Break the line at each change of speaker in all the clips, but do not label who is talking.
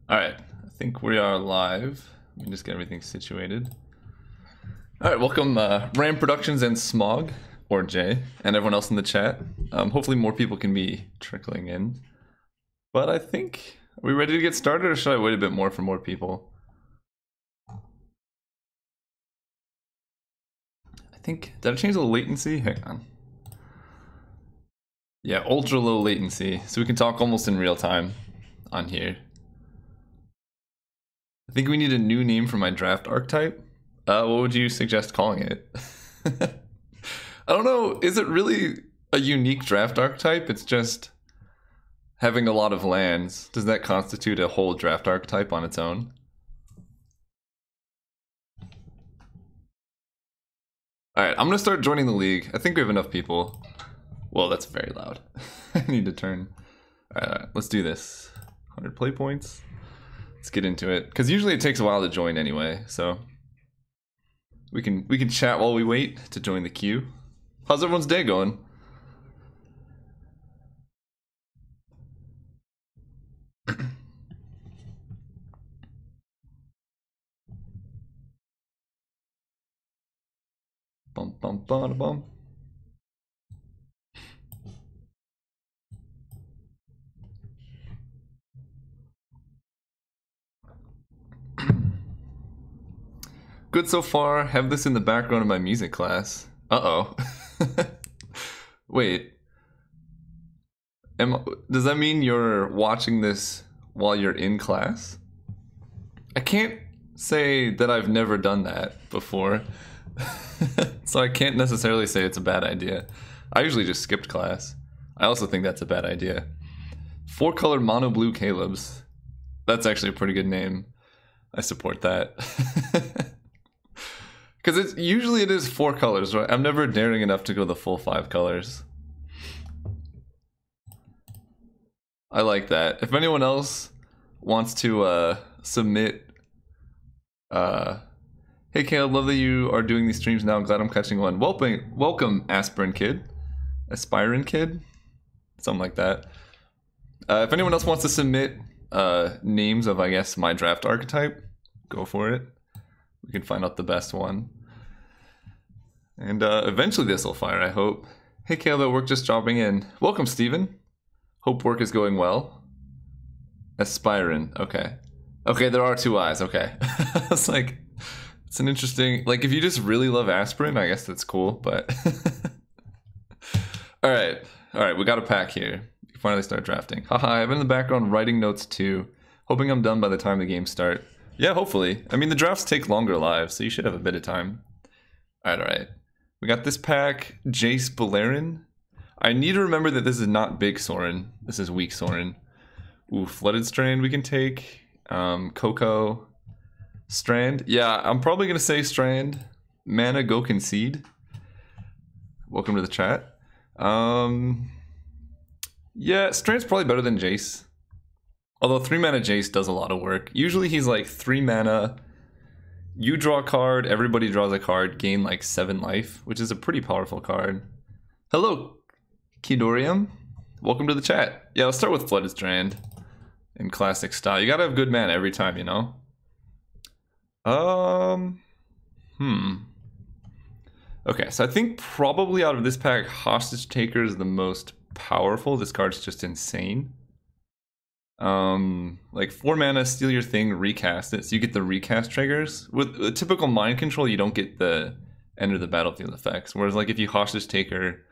Alright, I think we are live. Let me just get everything situated. Alright, welcome Ram Productions and Smog, or Jay, and everyone else in the chat. Hopefully more people can be trickling in. But I think, are we ready to get started, or should I wait a bit more for more people? I think, did I change the latency? Hang on. Yeah, ultra low latency, so we can talk almost in real time on here. I think we need a new name for my draft archetype. What would you suggest calling it? I don't know, is it really a unique draft archetype? It's just having a lot of lands. Does that constitute a whole draft archetype on its own? Alright, I'm gonna start joining the league. I think we have enough people. Well, that's very loud. I need to turn. Alright, let's do this. 100 play points. Let's get into it. Because usually it takes a while to join anyway, so we can chat while we wait to join the queue. How's everyone's day going? Bum bum bum bum. Good so far. Have this in the background of my music class. Uh-oh. Wait. Does that mean you're watching this while you're in class? I can't say that I've never done that before. So I can't necessarily say it's a bad idea. I usually just skipped class. I also think that's a bad idea. 4-color mono blue Caleb's. That's actually a pretty good name. I support that. Because usually it is 4 colors, right? I'm never daring enough to go the full 5 colors. I like that. If anyone else wants to submit, hey Caleb, love that you are doing these streams now. I'm glad I'm catching one. Welcome, Aspirin Kid, Aspirin Kid, something like that. If anyone else wants to submit names of, I guess, my draft archetype, go for it. We can find out the best one. And eventually this will fire, I hope. Hey Caleb, at work just dropping in. Welcome, Steven. Hope work is going well. Aspirin, okay. Okay, there are 2 eyes, okay. It's like, it's an interesting, like if you just really love aspirin, I guess that's cool, but. Alright, we got a pack here. You can finally start drafting. Haha, I've been in the background writing notes too. Hoping I'm done by the time the games start. Yeah, hopefully. I mean, the drafts take longer live, so you should have a bit of time. Alright. We got this pack, Jace Beleren. I need to remember that this is not Big Sorin. This is Weak Sorin. Ooh, Flooded Strand we can take. Coco. Strand. Yeah, I'm probably going to say Strand. Mana, go concede. Welcome to the chat. Yeah, Strand's probably better than Jace. Although 3 mana Jace does a lot of work. Usually he's like 3 mana, you draw a card, everybody draws a card, gain like 7 life, which is a pretty powerful card. Hello, Kidorium. Welcome to the chat. Yeah, let's start with Flooded Strand in classic style. You gotta have good mana every time, you know? Okay, so I think probably out of this pack, Hostage Taker is the most powerful. This card's just insane. Like 4 mana, steal your thing, recast it, so you get the recast triggers. With a typical mind control, you don't get the enter the battlefield effects, whereas like if you Hostage Taker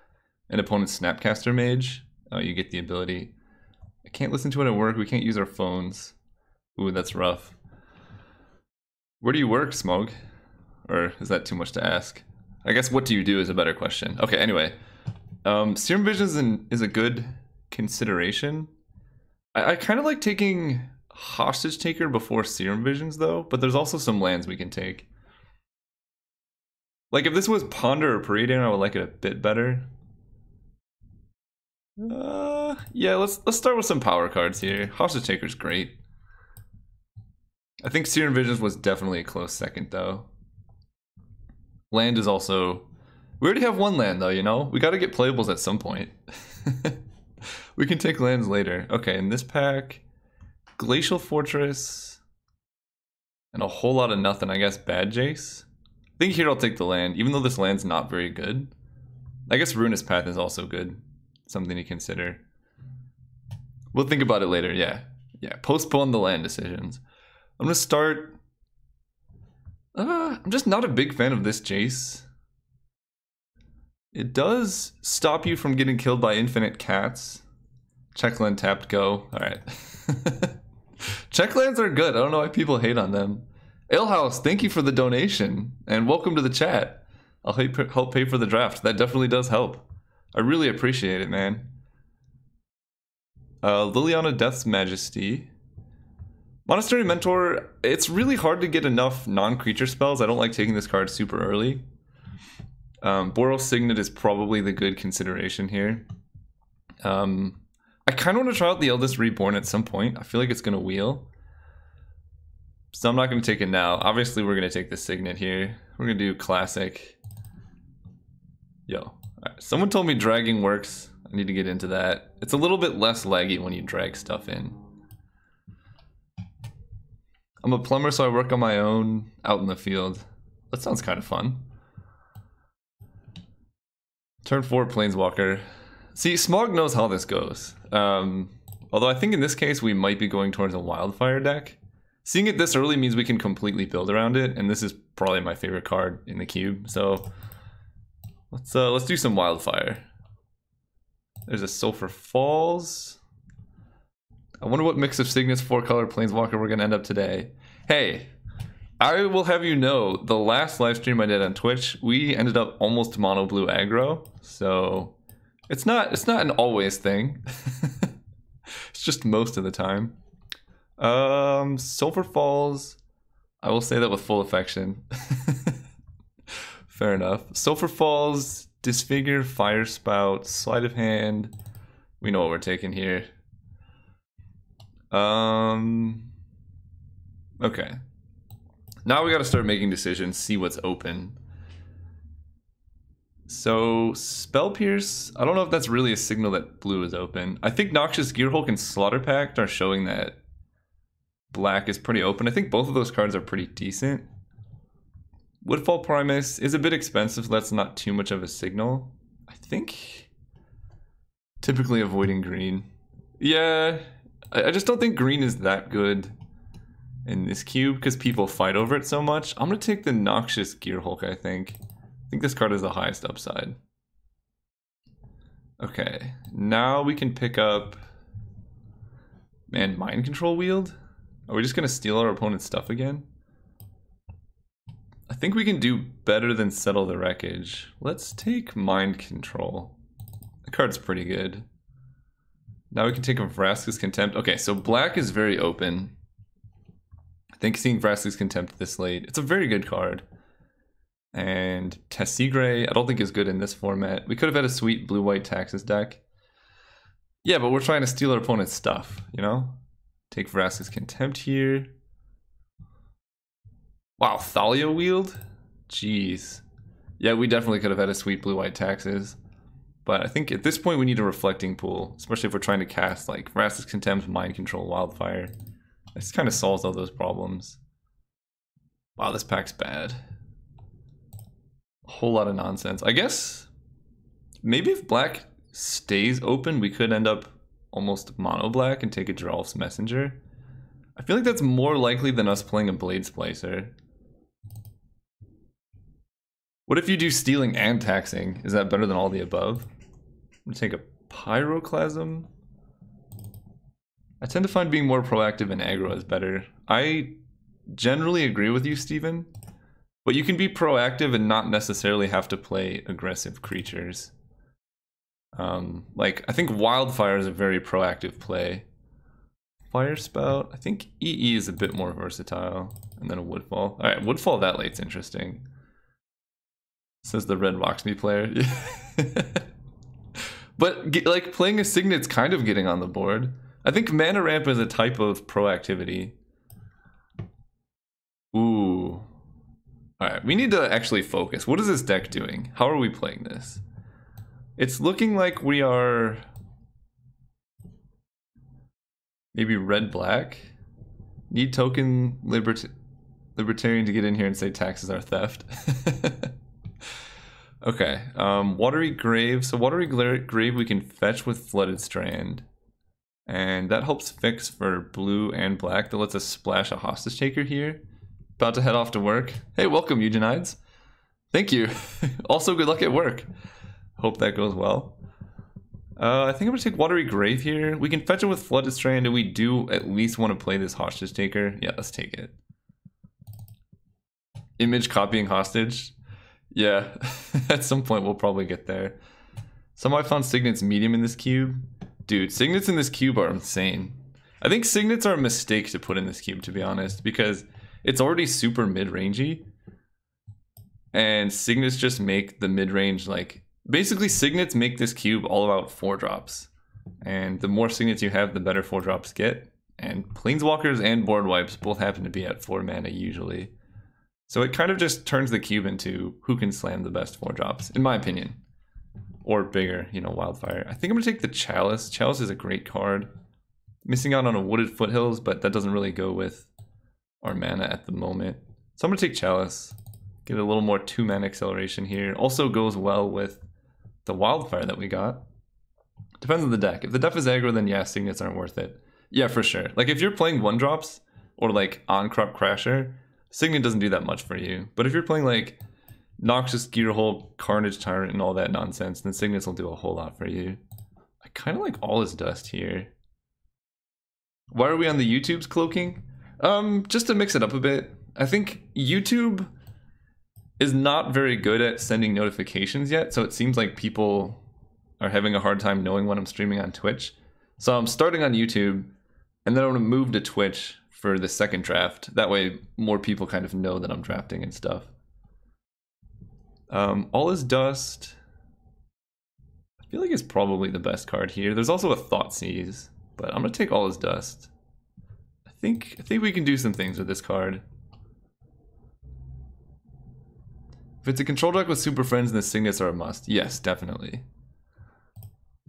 an opponent's Snapcaster Mage, you get the ability. I can't listen to it at work, we can't use our phones. Ooh, that's rough. Where do you work, Smog? Or is that too much to ask? I guess what do you do is a better question. Okay, anyway. Serum Vision is a good consideration. I kind of like taking Hostage Taker before Serum Visions, though, but there's also some lands we can take. Like, if this was Ponder or Predator, I would like it a bit better. Yeah, let's start with some power cards here. Hostage Taker's great. I think Serum Visions was definitely a close second, though. Land is also... We already have 1 land, though, you know? We gotta get playables at some point. We can take lands later. Okay, in this pack, Glacial Fortress. And a whole lot of nothing, I guess, bad Jace. I think here I'll take the land, even though this land's not very good. I guess Ruinous Path is also good. Something to consider. We'll think about it later, yeah. Yeah, postpone the land decisions. I'm gonna start... I'm just not a big fan of this Jace. It does stop you from getting killed by infinite cats. Check land tapped, go. Alright. Check lands are good. I don't know why people hate on them. Alehouse, thank you for the donation. And welcome to the chat. I'll help pay for the draft. That definitely does help. I really appreciate it, man. Liliana Death's Majesty. Monastery Mentor, it's really hard to get enough non-creature spells. I don't like taking this card super early. Boros Signet is probably the good consideration here. I kind of want to try out the Eldest Reborn at some point. I feel like it's going to wheel. So I'm not going to take it now. Obviously, we're going to take the Signet here. We're going to do Classic. Yo. All right. Someone told me dragging works. I need to get into that. It's a little bit less laggy when you drag stuff in. I'm a plumber, so I work on my own out in the field. That sounds kind of fun. Turn 4 Planeswalker. See, Smog knows how this goes. Although I think in this case we might be going towards a Wildfire deck. Seeing it this early means we can completely build around it, and this is probably my favorite card in the cube. So let's do some Wildfire. There's a Sulphur Falls. I wonder what mix of Signets 4-color Planeswalker we're gonna end up today. Hey, I will have you know, the last live stream I did on Twitch, we ended up almost mono blue aggro. So it's not an always thing. It's just most of the time. Sulphur Falls. I will say that with full affection. Fair enough. Sulphur Falls, Disfigure, Fire Spout, Sleight of Hand. We know what we're taking here. Okay. Now we gotta start making decisions, see what's open. So, Spell Pierce, I don't know if that's really a signal that blue is open. I think Noxious Gearhulk and Slaughter Pact are showing that black is pretty open. I think both of those cards are pretty decent. Woodfall Primus is a bit expensive, so that's not too much of a signal. I think typically avoiding green. Yeah, I just don't think green is that good in this cube because people fight over it so much. I'm gonna take the Noxious Gearhulk, I think. I think this card is the highest upside. Okay, now we can pick up... Man, Mind Control Wield? Are we just gonna steal our opponent's stuff again? I think we can do better than Settle the Wreckage. Let's take Mind Control. The card's pretty good. Now we can take a Vraska's Contempt. Okay, so black is very open. I think seeing Vraska's Contempt this late, it's a very good card. And Tessigray, I don't think is good in this format. We could have had a sweet blue-white Taxes deck. Yeah, but we're trying to steal our opponent's stuff, you know? Take Vraska's Contempt here. Wow, Thalia Wield? Jeez. Yeah, we definitely could have had a sweet blue-white Taxes. But I think at this point we need a Reflecting Pool, especially if we're trying to cast like Vraska's Contempt, Mind Control, Wildfire. This kind of solves all those problems. Wow, this pack's bad. A whole lot of nonsense. I guess maybe if black stays open, we could end up almost mono black and take a Geralf's Messenger. I feel like that's more likely than us playing a Blade Splicer. What if you do stealing and taxing? Is that better than all the above? I'm gonna take a Pyroclasm. I tend to find being more proactive in aggro is better. I generally agree with you, Steven. But you can be proactive and not necessarily have to play aggressive creatures. Like, I think Wildfire is a very proactive play. Fire Spout, I think EE is a bit more versatile. And then a Woodfall. Alright, Woodfall that late's interesting. Says the Red Roxby player. But, like, playing a Signet's kind of getting on the board. I think Mana Ramp is a type of proactivity. Ooh. Alright, we need to actually focus. What is this deck doing? How are we playing this? It's looking like we are... maybe red-black? Need token libertarian to get in here and say taxes are theft. Okay, Watery Grave. So Watery Grave we can fetch with Flooded Strand. And that helps fix for blue and black. That lets us splash a hostage taker here. About to head off to work. Hey, welcome, Eugenides. Thank you. Also, good luck at work. Hope that goes well. I think I'm going to take Watery Grave here. We can fetch it with Flooded Strand, and we do at least want to play this hostage taker. Yeah, let's take it. Image copying hostage. Yeah, at some point we'll probably get there. Somehow I found signets medium in this cube. Dude, signets in this cube are insane. I think signets are a mistake to put in this cube, to be honest, because it's already super mid-rangey. And signets just make the mid-range, like... Basically, signets make this cube all about 4-drops. And the more signets you have, the better 4-drops get. And Planeswalkers and board wipes both happen to be at 4 mana usually. So it kind of just turns the cube into who can slam the best 4-drops, in my opinion. Or bigger, you know, Wildfire. I think I'm going to take the Chalice. Chalice is a great card. Missing out on a Wooded Foothills, but that doesn't really go with our mana at the moment. So I'm going to take Chalice. Get a little more 2-mana acceleration here. Also goes well with the Wildfire that we got. Depends on the deck. If the deck is aggro, then yeah, signets aren't worth it. Yeah, for sure. Like if you're playing 1-drops or like on-crop Crasher, signet doesn't do that much for you. But if you're playing like Noxious Gearhole, Carnage Tyrant, and all that nonsense, then signets will do a whole lot for you. I kind of like All Is Dust here. Why are we on the YouTube's cloaking? Just to mix it up a bit. I think YouTube is not very good at sending notifications yet, so it seems like people are having a hard time knowing when I'm streaming on Twitch. So I'm starting on YouTube, and then I'm going to move to Twitch for the second draft. That way more people kind of know that I'm drafting and stuff. All Is Dust, I feel like it's probably the best card here. There's also a Thoughtseize, but I'm going to take All Is Dust. I think we can do some things with this card. If it's a control deck with Super Friends, then the signets are a must. Yes, definitely.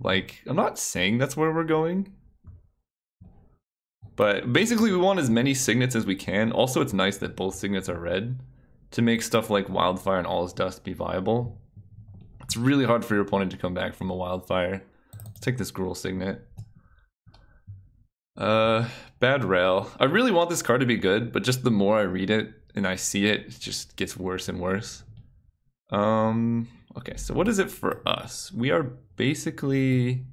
Like, I'm not saying that's where we're going. But basically we want as many signets as we can. Also, it's nice that both signets are red to make stuff like Wildfire and All Is Dust be viable. It's really hard for your opponent to come back from a Wildfire. Let's take this Gruul Signet. Bad Rail. I really want this card to be good, but just the more I read it and I see it, it just gets worse and worse. Okay, so what is it for us? We are basically...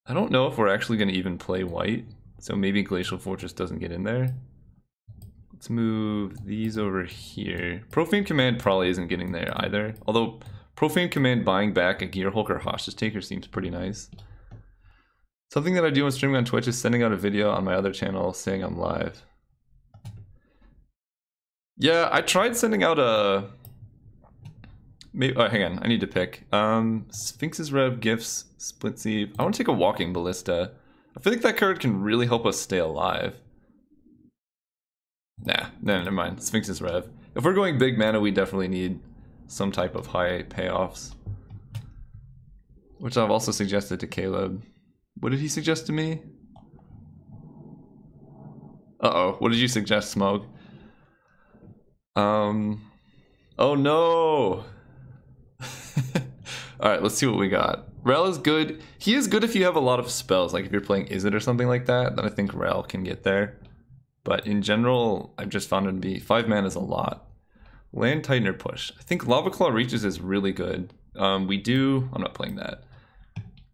I don't know if we're actually going to even play white, so maybe Glacial Fortress doesn't get in there. Let's move these over here. Profane Command probably isn't getting there either, although Profane Command buying back a Gearhulk or Hostage Taker seems pretty nice. Something that I do when streaming on Twitch is sending out a video on my other channel saying I'm live. Yeah, I tried sending out a... Maybe, oh, hang on, I need to pick. Sphinx's Rev, Gifts, Split Sieve. I want to take a Walking Ballista. I feel like that card can really help us stay alive. Nah, no, never mind. Sphinx's Rev. If we're going big mana, we definitely need some type of high payoffs. Which I've also suggested to Caleb. What did he suggest to me? Uh-oh, what did you suggest, Smoke? Oh no! Alright, let's see what we got. Rel is good. He is good if you have a lot of spells, like if you're playing Izzet or something like that, then I think Rel can get there. But in general, I've just found it to be 5 mana is a lot. Land Tightener Push. I think Lava Claw Reaches is really good. I'm not playing that.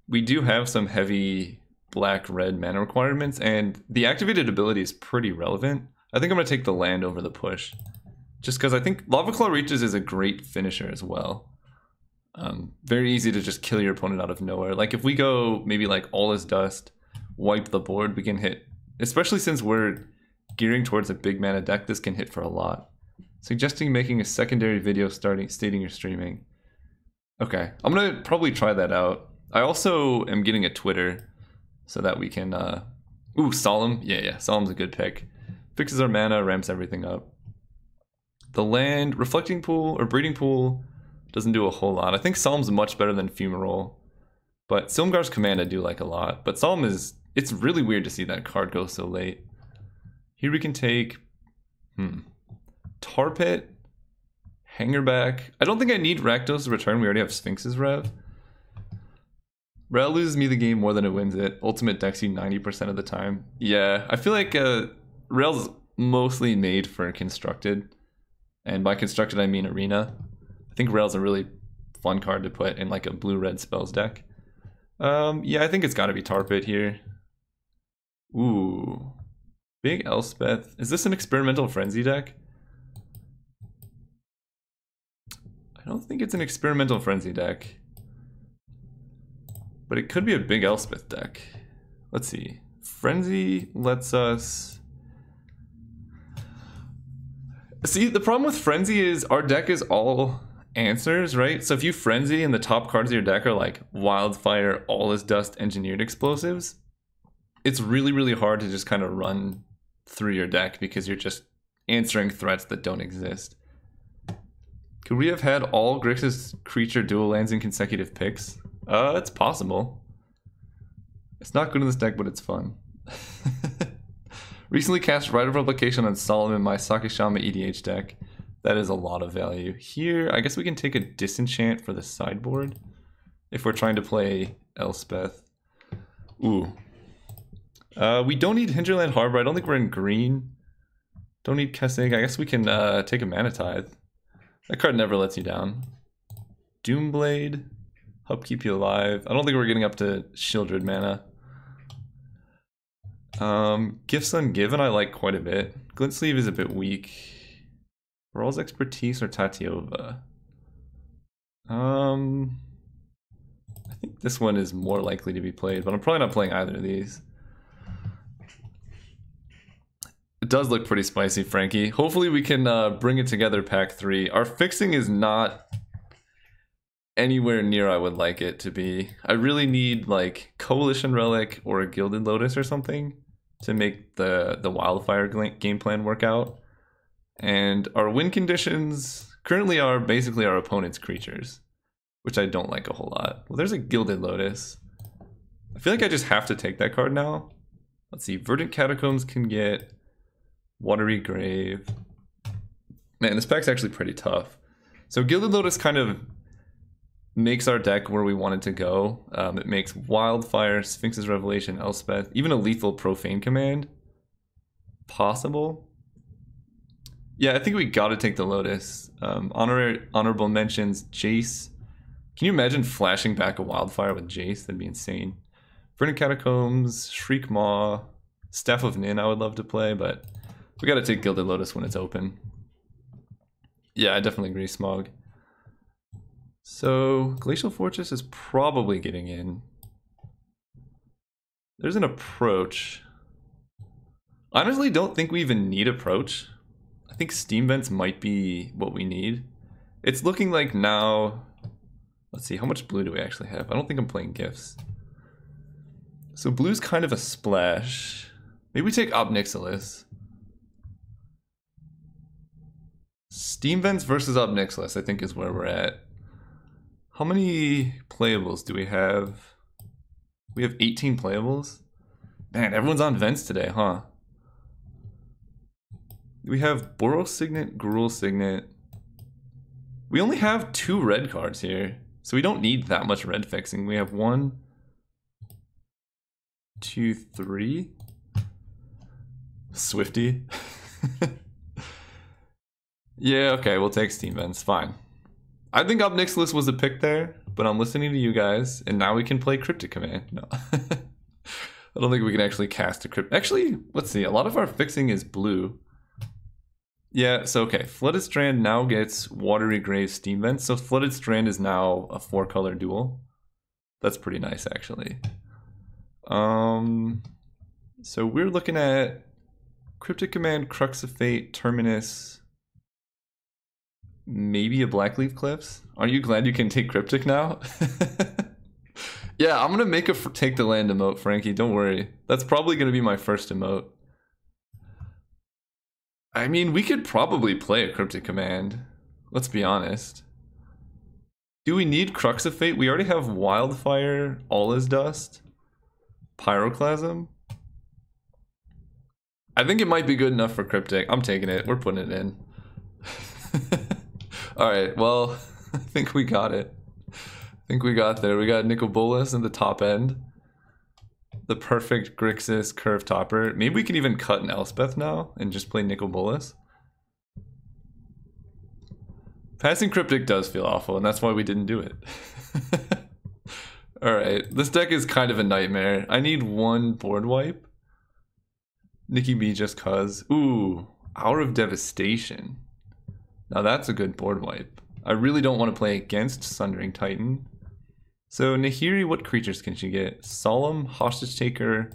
We do have some heavy black-red mana requirements, and the activated ability is pretty relevant. I think I'm going to take the land over the push. Just because I think Lava Claw Reaches is a great finisher as well. Very easy to just kill your opponent out of nowhere. Like if we go maybe like All Is Dust, wipe the board, we can hit. Especially since we're gearing towards a big mana deck, this can hit for a lot. Suggesting making a secondary video stating you're streaming. Okay, I'm gonna probably try that out. I also am getting a Twitter so that we can, ooh, Solemn. Yeah, Solemn's a good pick. Fixes our mana, ramps everything up. The land, Reflecting Pool or Breeding Pool doesn't do a whole lot. I think Solemn's much better than Fumarole, but Silumgar's Command I do like a lot. But Solemn is It's really weird to see that card go so late. Here we can take Tar Pit, Hangerback. I don't think I need Rakdos Return. We already have Sphinx's Rev. Rel loses me the game more than it wins it. Ultimate decks you 90% of the time. Yeah, I feel like Rel's mostly made for Constructed. And by Constructed, I mean Arena. I think Rel's a really fun card to put in like a blue-red spells deck. Yeah, I think it's got to be Tar Pit here. Ooh. Big Elspeth. Is this an Experimental Frenzy deck? I don't think it's an Experimental Frenzy deck. But it could be a Big Elspeth deck. Let's see. Frenzy lets us... See, the problem with Frenzy is our deck is all answers, right? So if you Frenzy and the top cards of your deck are like Wildfire, All Is Dust, Engineered Explosives, it's really, really hard to just kind of run through your deck because you're just answering threats that don't exist. Could we have had all Grixis creature dual lands in consecutive picks? It's possible. It's not good in this deck, but it's fun. Recently cast Rite of Replication on Solomon, my Sakishama EDH deck. That is a lot of value. Here, I guess we can take a Disenchant for the sideboard if we're trying to play Elspeth. Ooh. We don't need Hinterland Harbor. I don't think we're in green. Don't need Kessig. I guess we can take a Mana Tithe. That card never lets you down. Doomblade. Help keep you alive. I don't think we're getting up to Shieldred mana. Gifts Ungiven I like quite a bit. Glint Sleeve is a bit weak. Rawl's Expertise or Tatiova? I think this one is more likely to be played, but I'm probably not playing either of these. It does look pretty spicy, Frankie. Hopefully we can bring it together pack 3. Our fixing is not anywhere near I would like it to be. I really need like Coalition Relic or a Gilded Lotus or something to make the Wildfire game plan work out. And our win conditions currently are basically our opponent's creatures, which I don't like a whole lot. Well, there's a Gilded Lotus. I feel like I just have to take that card now. Let's see, Verdant Catacombs can get Watery Grave. Man, this pack's actually pretty tough. So Gilded Lotus kind of makes our deck where we want it to go. It makes Wildfire, Sphinx's Revelation, Elspeth, even a lethal Profane Command possible. Yeah, I think we gotta take the Lotus. Honorable mentions, Jace. Can you imagine flashing back a Wildfire with Jace? That'd be insane. Verdant Catacombs, Shriek Maw, Staff of Nin I would love to play, but we gotta take Gilded Lotus when it's open. Yeah, I definitely agree, Smog. So, Glacial Fortress is probably getting in. There's an Approach. Honestly, don't think we even need Approach. I think Steam Vents might be what we need. It's looking like now... Let's see, how much blue do we actually have? I don't think I'm playing Gifts. So blue's kind of a splash. Maybe we take Obnixilis. Steam Vents versus Obnixilis, I think is where we're at. How many playables do we have? We have 18 playables? Man, everyone's on Vents today, huh? We have Boros Signet, Gruul Signet. We only have 2 red cards here, so we don't need that much red fixing. We have 1, 2, 3. Swifty. Yeah, okay, we'll take Steam Vents, fine. I think Obnixilis was a pick there, but I'm listening to you guys, and now we can play Cryptic Command. No. I don't think we can actually cast a Crypt. Actually, let's see, a lot of our fixing is blue. Yeah, so okay, Flooded Strand now gets Watery Grave Steam Vents, so Flooded Strand is now a 4-color dual. That's pretty nice, actually. So we're looking at Cryptic Command, Crux of Fate, Terminus, maybe a Blackleaf Cliffs. Are you glad you can take Cryptic now? Yeah, I'm gonna make a take the land emote, Frankie, don't worry. That's probably gonna be my first emote. I mean, we could probably play a Cryptic Command. Let's be honest. Do we need Crux of Fate? We already have Wildfire, All Is Dust. Pyroclasm. I think it might be good enough for Cryptic. I'm taking it. We're putting it in. Alright, well, I think we got it. I think we got there. We got Nicol Bolas in the top end. The perfect Grixis curve topper. Maybe we can even cut an Elspeth now and just play Nicol Bolas. Passing Cryptic does feel awful, and that's why we didn't do it. Alright, this deck is kind of a nightmare. I need one board wipe. Nikki B just cuz. Ooh, Hour of Devastation. Now that's a good board wipe. I really don't want to play against Sundering Titan. So Nahiri, what creatures can she get? Solemn, Hostage Taker,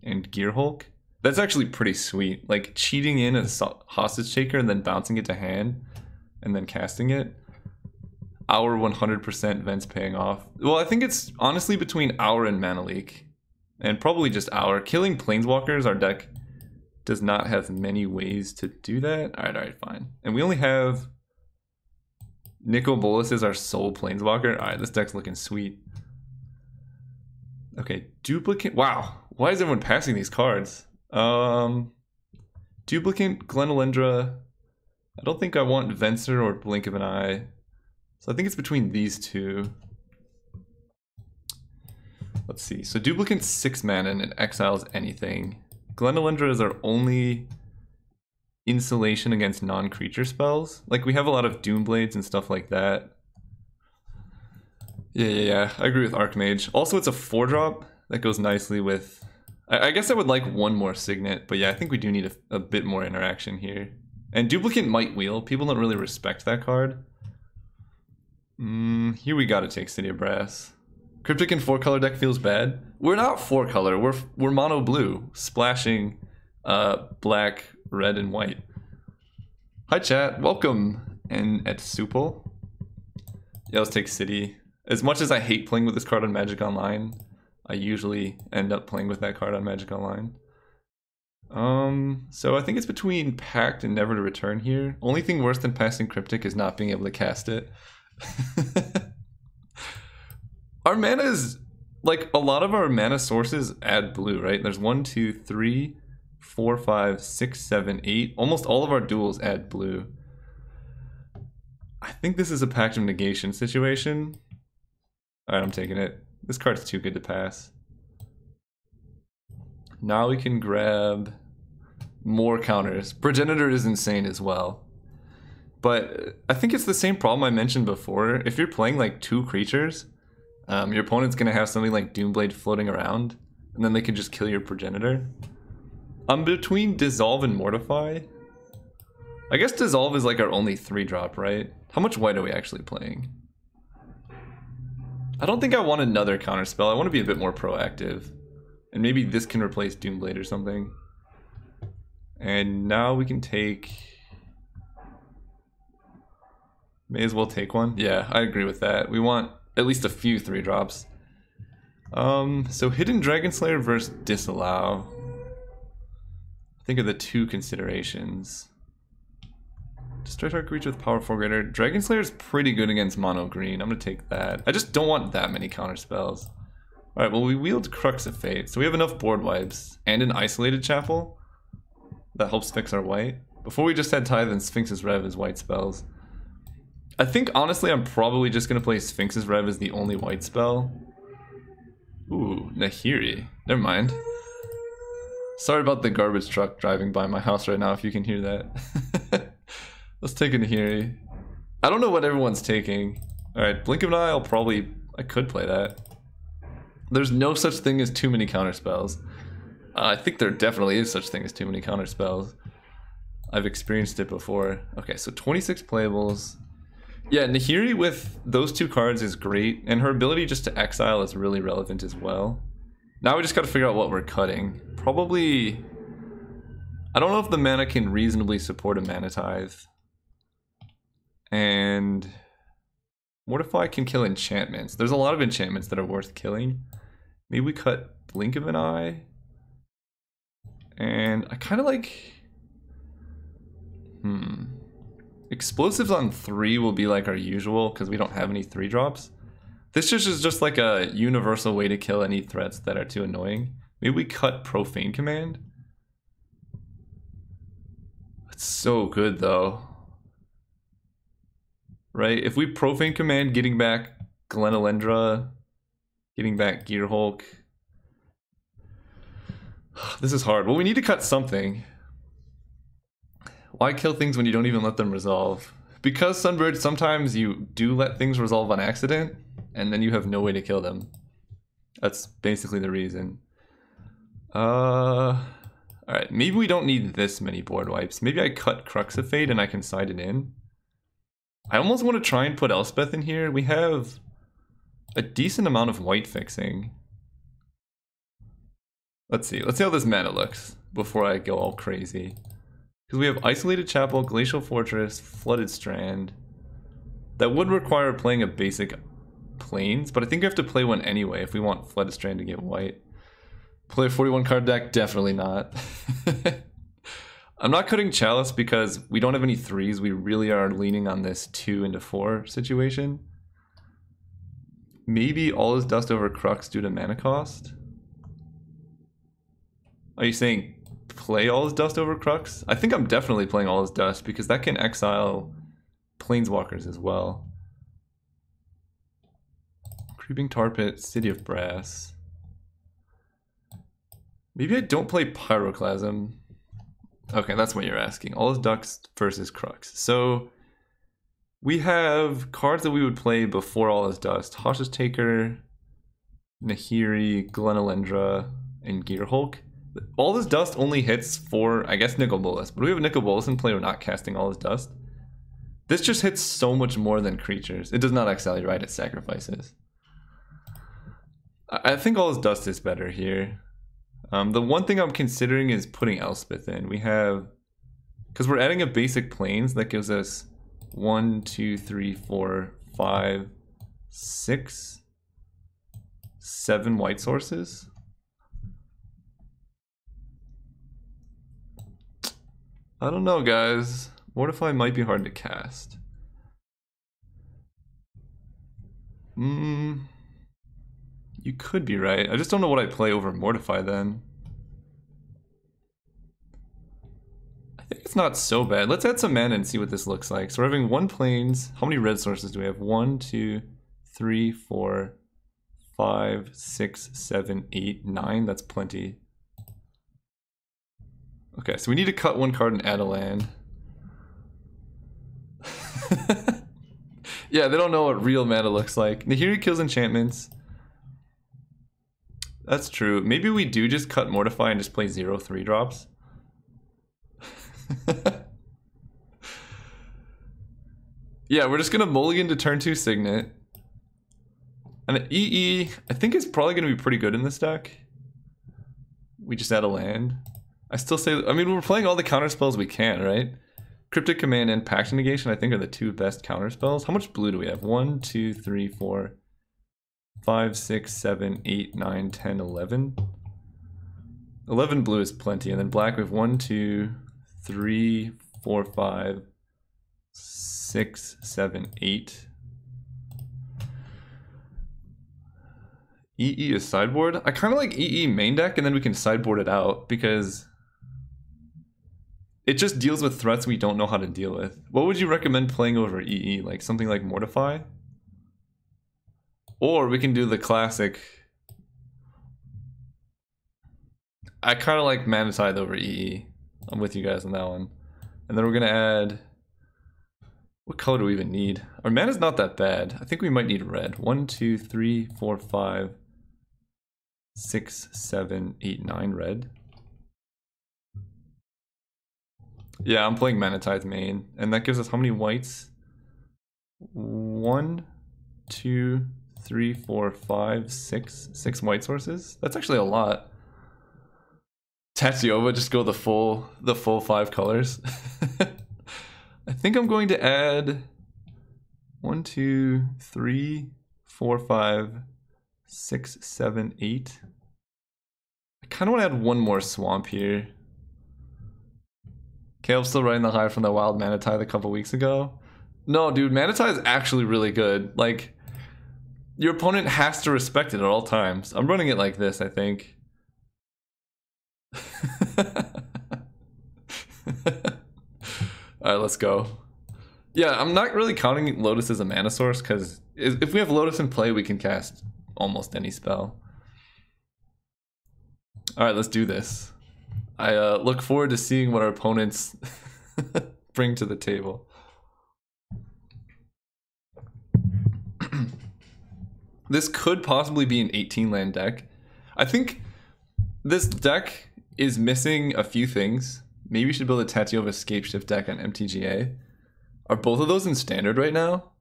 and Gearhulk? That's actually pretty sweet. Like cheating in a Hostage Taker and then bouncing it to hand and then casting it. Our 100% Vents paying off. Well, I think it's honestly between Our and Mana Leak. And probably just Our. Killing Planeswalkers, our deck does not have many ways to do that. Alright, fine. And we only have Nicol Bolas is our sole Planeswalker. Alright, this deck's looking sweet. Okay, Duplicate. Wow, why is everyone passing these cards? Duplicate, Glenelendra. I don't think I want Venser or Blink of an Eye. So I think it's between these two. Let's see. So Duplicate 6 mana and it exiles anything. Glenelendra is our only insulation against non-creature spells. Like, we have a lot of Doomblades and stuff like that. Yeah. I agree with Archmage. Also, it's a 4-drop that goes nicely with... I guess I would like one more Signet, but yeah, I think we do need a bit more interaction here. And Duplicate Might Wheel. People don't really respect that card. Here we gotta take City of Brass. Cryptic and 4-color deck feels bad. We're not 4-color, we're mono blue, splashing black, red, and white. Hi chat, welcome, and at Supple. Yeah, let's take City. As much as I hate playing with this card on Magic Online, I usually end up playing with that card on Magic Online. So I think it's between Pact and Never to Return here. Only thing worse than passing Cryptic is not being able to cast it. Our mana is, like, a lot of our mana sources add blue, right? There's 1, 2, 3, 4, 5, 6, 7, 8. Almost all of our duels add blue. I think this is a Pact of Negation situation. Alright, I'm taking it. This card's too good to pass. Now we can grab more counters. Progenitor is insane as well. But I think it's the same problem I mentioned before. If you're playing like 2 creatures, your opponent's going to have something like Doomblade floating around, and then they can just kill your Progenitor. I'm between Dissolve and Mortify. I guess Dissolve is like our only 3-drop, right? How much white are we actually playing? I don't think I want another counterspell. I want to be a bit more proactive. And maybe this can replace Doomblade or something. And now we can take... May as well take one. Yeah, I agree with that. We want at least a few 3-drops. So Hidden Dragonslayer versus Disallow. Think of the 2 considerations. Destroy target creature with power 4 greater. Dragonslayer is pretty good against mono green. I'm gonna take that. I just don't want that many counter spells. Alright, well we wield Crux of Fate, so we have enough board wipes and an isolated chapel that helps fix our white. Before we just had Tithe and Sphinx's Rev as white spells. I think honestly I'm probably just gonna play Sphinx's Rev as the only white spell. Ooh, Nahiri. Never mind. Sorry about the garbage truck driving by my house right now if you can hear that. Let's take a Nahiri. I don't know what everyone's taking. Alright, Blink of an Eye, I could play that. There's no such thing as too many counterspells. I think there definitely is such thing as too many counterspells. I've experienced it before. Okay, so 26 playables. Yeah, Nahiri with those 2 cards is great, and her ability just to exile is really relevant as well. Now we just gotta figure out what we're cutting. Probably... I don't know if the mana can reasonably support a Mana Tithe. And... Mortify can kill enchantments. There's a lot of enchantments that are worth killing. Maybe we cut Blink of an Eye. And I kind of like... Explosives on 3 will be like our usual, because we don't have any 3-drops. This is just like a universal way to kill any threats that are too annoying. Maybe we cut Profane Command. It's so good though. Right? If we Profane Command, getting back Glenalendra, getting back Gearhulk. This is hard. Well, we need to cut something. Why kill things when you don't even let them resolve? Because Sunbird, sometimes you do let things resolve on accident, and then you have no way to kill them. That's basically the reason. Alright, maybe we don't need this many board wipes. Maybe I cut Cruxifade and I can side it in. I almost want to try and put Elspeth in here. We have a decent amount of white fixing. Let's see how this mana looks before I go all crazy. Because we have Isolated Chapel, Glacial Fortress, Flooded Strand. That would require playing a basic Plains, but I think we have to play one anyway if we want Flooded Strand to get white. Play a 41 card deck? Definitely not. I'm not cutting Chalice because we don't have any 3s. We really are leaning on this 2 into 4 situation. Maybe All Is Dust over Crux due to mana cost? Are you saying play All Is Dust over Crux? I think I'm definitely playing All Is Dust because that can exile Planeswalkers as well. Creeping Tar Pit, City of Brass. Maybe I don't play Pyroclasm. Okay, that's what you're asking. All Is Dust versus Crux. So we have cards that we would play before All Is Dust. Hosh's Taker, Nahiri, Glenalendra, and Gearhulk. All Is Dust only hits for, I guess, Nicol Bolas. But we have a Nicol Bolas in play, we're not casting All Is Dust. This just hits so much more than creatures. It does not exile you, right? It sacrifices. I think All Is Dust is better here. The one thing I'm considering is putting Elspeth in. We have, because we're adding a basic Plains that gives us 1, 2, 3, 4, 5, 6, 7 white sources. I don't know, guys. Mortify might be hard to cast. You could be right. I just don't know what I play over Mortify then. I think it's not so bad. Let's add some mana and see what this looks like. So we're having 1 Plains. How many red sources do we have? 1, 2, 3, 4, 5, 6, 7, 8, 9. That's plenty. Okay, so we need to cut 1 card and add a land. Yeah, they don't know what real mana looks like. Nahiri kills enchantments. That's true. Maybe we do just cut Mortify and just play 0 3-drops. Yeah, we're just gonna mulligan to turn 2 Signet. And EE, I think it's probably gonna be pretty good in this deck. We just add a land. I still say, I mean, we're playing all the counter spells we can, right? Cryptic Command and Pact Negation, I think, are the 2 best counter spells. How much blue do we have? 1, 2, 3, 4, 5, 6, 7, 8, 9, 10, 11. 11 blue is plenty. And then black, we have 1, 2, 3, 4, 5, 6, 7, 8. EE is sideboard. I kind of like EE main deck, and then we can sideboard it out because it just deals with threats we don't know how to deal with. What would you recommend playing over EE? Like something like Mortify? Or we can do the classic. I kind of like Mana Tithe over EE. I'm with you guys on that one. And then we're going to add... What color do we even need? Our mana's not that bad. I think we might need red. 1, 2, 3, 4, 5, 6, 7, 8, 9 red. Yeah, I'm playing Mana Tithe main. And that gives us how many whites? 1, 2, 3, 4, 5, 6. 6 white sources? That's actually a lot. Tatsiova, just go the full 5 colors. I think I'm going to add 1, 2, 3, 4, 5, 6, 7, 8. I kind of want to add 1 more swamp here. Caleb's still riding the high from the wild Mana Tithe a couple weeks ago. No, dude, Mana Tithe is actually really good. Like, Your opponent has to respect it at all times. I'm running it like this, I think. Alright, let's go. Yeah, I'm not really counting Lotus as a mana source, because if we have Lotus in play, we can cast almost any spell. Alright, let's do this. I look forward to seeing what our opponents bring to the table. This could possibly be an 18-land deck. I think this deck is missing a few things. Maybe we should build a Tatiova Scapeshift deck on MTGA. Are both of those in Standard right now?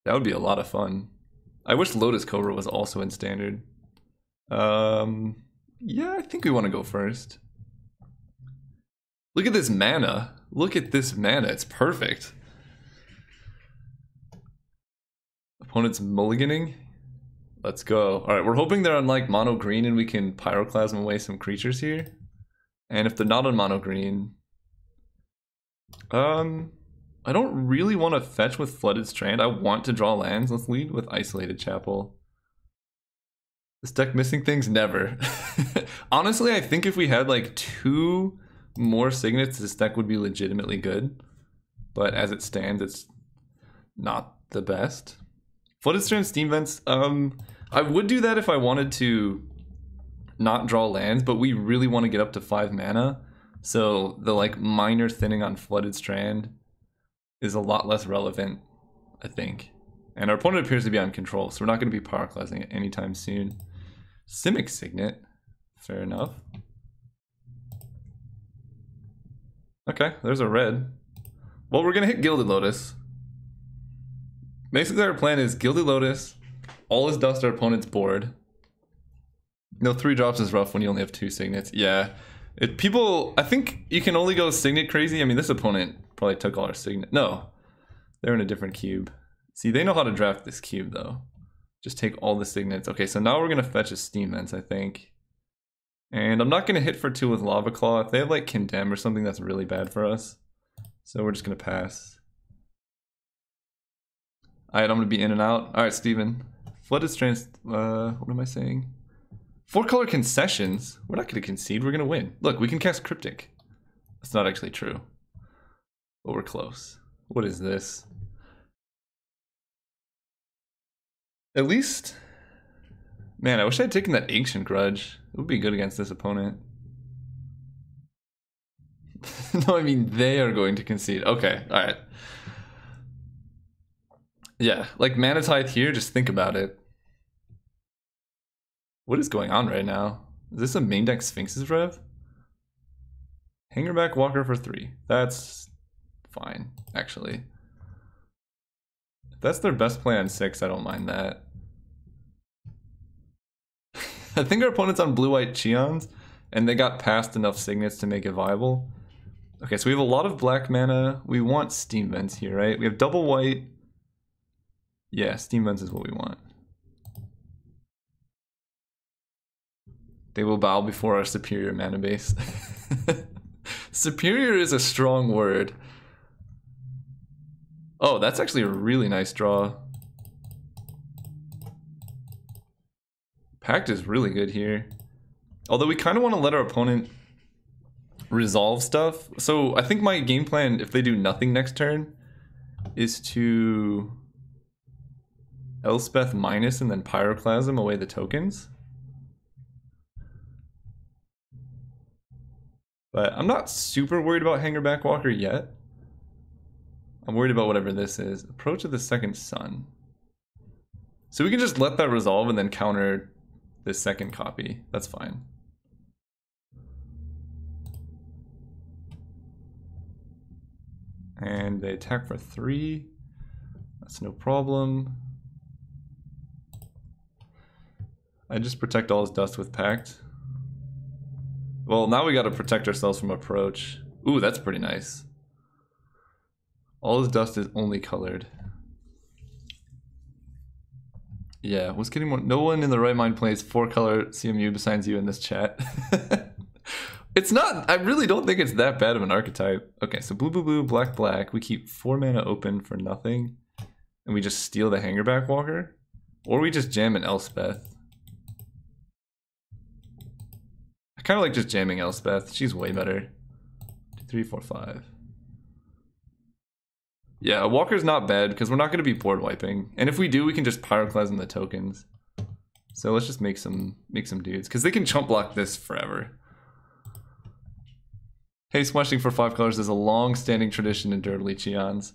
That would be a lot of fun. I wish Lotus Cobra was also in Standard. Yeah, I think we want to go first. Look at this mana. Look at this mana. It's perfect. Opponent's mulliganing. Let's go. Alright, we're hoping they're on like mono green and we can Pyroclasm away some creatures here. And if they're not on mono green... I don't really want to fetch with Flooded Strand. I want to draw lands. Let's lead with Isolated Chapel. This deck missing things? Never. Honestly, I think if we had like 2 more signets, this deck would be legitimately good. But as it stands, it's not the best. Flooded Strand Steam Vents. I would do that if I wanted to not draw lands, but we really want to get up to 5 mana. So the like minor thinning on Flooded Strand is a lot less relevant, I think. And our opponent appears to be on control, so we're not going to be Pyroclasming it anytime soon. Simic Signet. Fair enough. Okay, there's a red. Well, we're going to hit Gilded Lotus. Basically, our plan is Gilded Lotus, all is dust our opponent's board. No, 3 drops is rough when you only have 2 signets. Yeah. People, I think you can only go signet crazy. I mean, this opponent probably took all our signet. No, they're in a different cube. See, they know how to draft this cube, though. Just take all the signets. Okay, so now we're going to fetch a Steam Vents, I think. And I'm not going to hit for 2 with Lava Claw. If they have, like, Condemn or something, that's really bad for us. So we're just going to pass. Alright, I'm going to be in and out. Alright, Steven. Flooded Strands. What am I saying? 4-color concessions? We're not going to concede, we're going to win. Look, we can cast Cryptic. That's not actually true. But we're close. What is this? At least... Man, I wish I had taken that Ancient Grudge. It would be good against this opponent. No, I mean, they are going to concede. Okay, alright. Yeah, like Mana Tithe here, just think about it. What is going on right now? Is this a main deck Sphinx's Rev? Hangerback Walker for 3. That's fine, actually. If that's their best play on 6, I don't mind that. I think our opponent's on blue-white Cheons, and they got past enough signets to make it viable. Okay, so we have a lot of black mana. We want Steam Vents here, right? We have double white. Yeah, Steam Vents is what we want. They will bow before our superior mana base. Superior is a strong word. Oh, that's actually a really nice draw. Pact is really good here. Although we kind of want to let our opponent resolve stuff. So I think my game plan, if they do nothing next turn, is to Elspeth minus and then Pyroclasm away the tokens. But I'm not super worried about Hangerback Walker yet. I'm worried about whatever this is. Approach of the Second Sun. So we can just let that resolve and then counter this second copy. That's fine. And they attack for 3. That's no problem. I just protect all his dust with Pact. Well, now we gotta protect ourselves from approach. Ooh, that's pretty nice. All his dust is only colored. Yeah, what's getting more? No one in the right mind plays 4-color CMU besides you in this chat. It's not, I really don't think it's that bad of an archetype. Okay, so blue, blue, blue, black, black. We keep 4 mana open for nothing. And we just steal the Hangerback Walker. Or we just jam an Elspeth. I kind of like just jamming Elspeth. She's way better. 2, 3, 4, 5. Yeah, a Walker's not bad because we're not going to be board wiping. And if we do, we can just Pyroclasm the tokens. So let's just make some dudes because they can chump block this forever. Haste Washing for 5 colors is a long-standing tradition in Dirtly Cheons.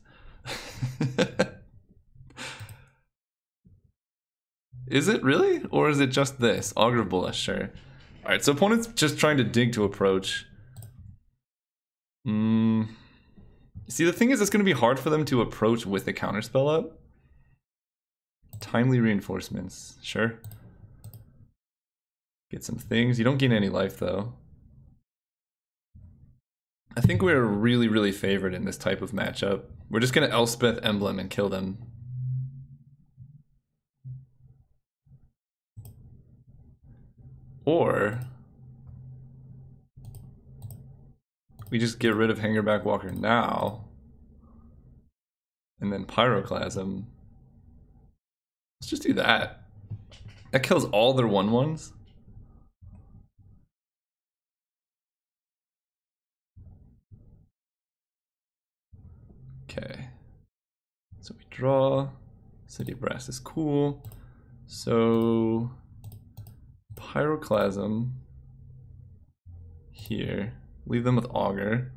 Is it really? Or is it just this? Augur Bullish, sure. Alright, so opponent's just trying to dig to approach. See, the thing is, it's going to be hard for them to approach with the counterspell up. Timely Reinforcements, sure. Get some things. You don't gain any life, though. I think we're really, really favored in this type of matchup. We're just going to Elspeth Emblem and kill them. Or we just get rid of Hangerback Walker now and then Pyroclasm. Let's just do that. That kills all their 1/1s. Okay. So we draw. City of Brass is cool. So Pyroclasm here. Leave them with Augur.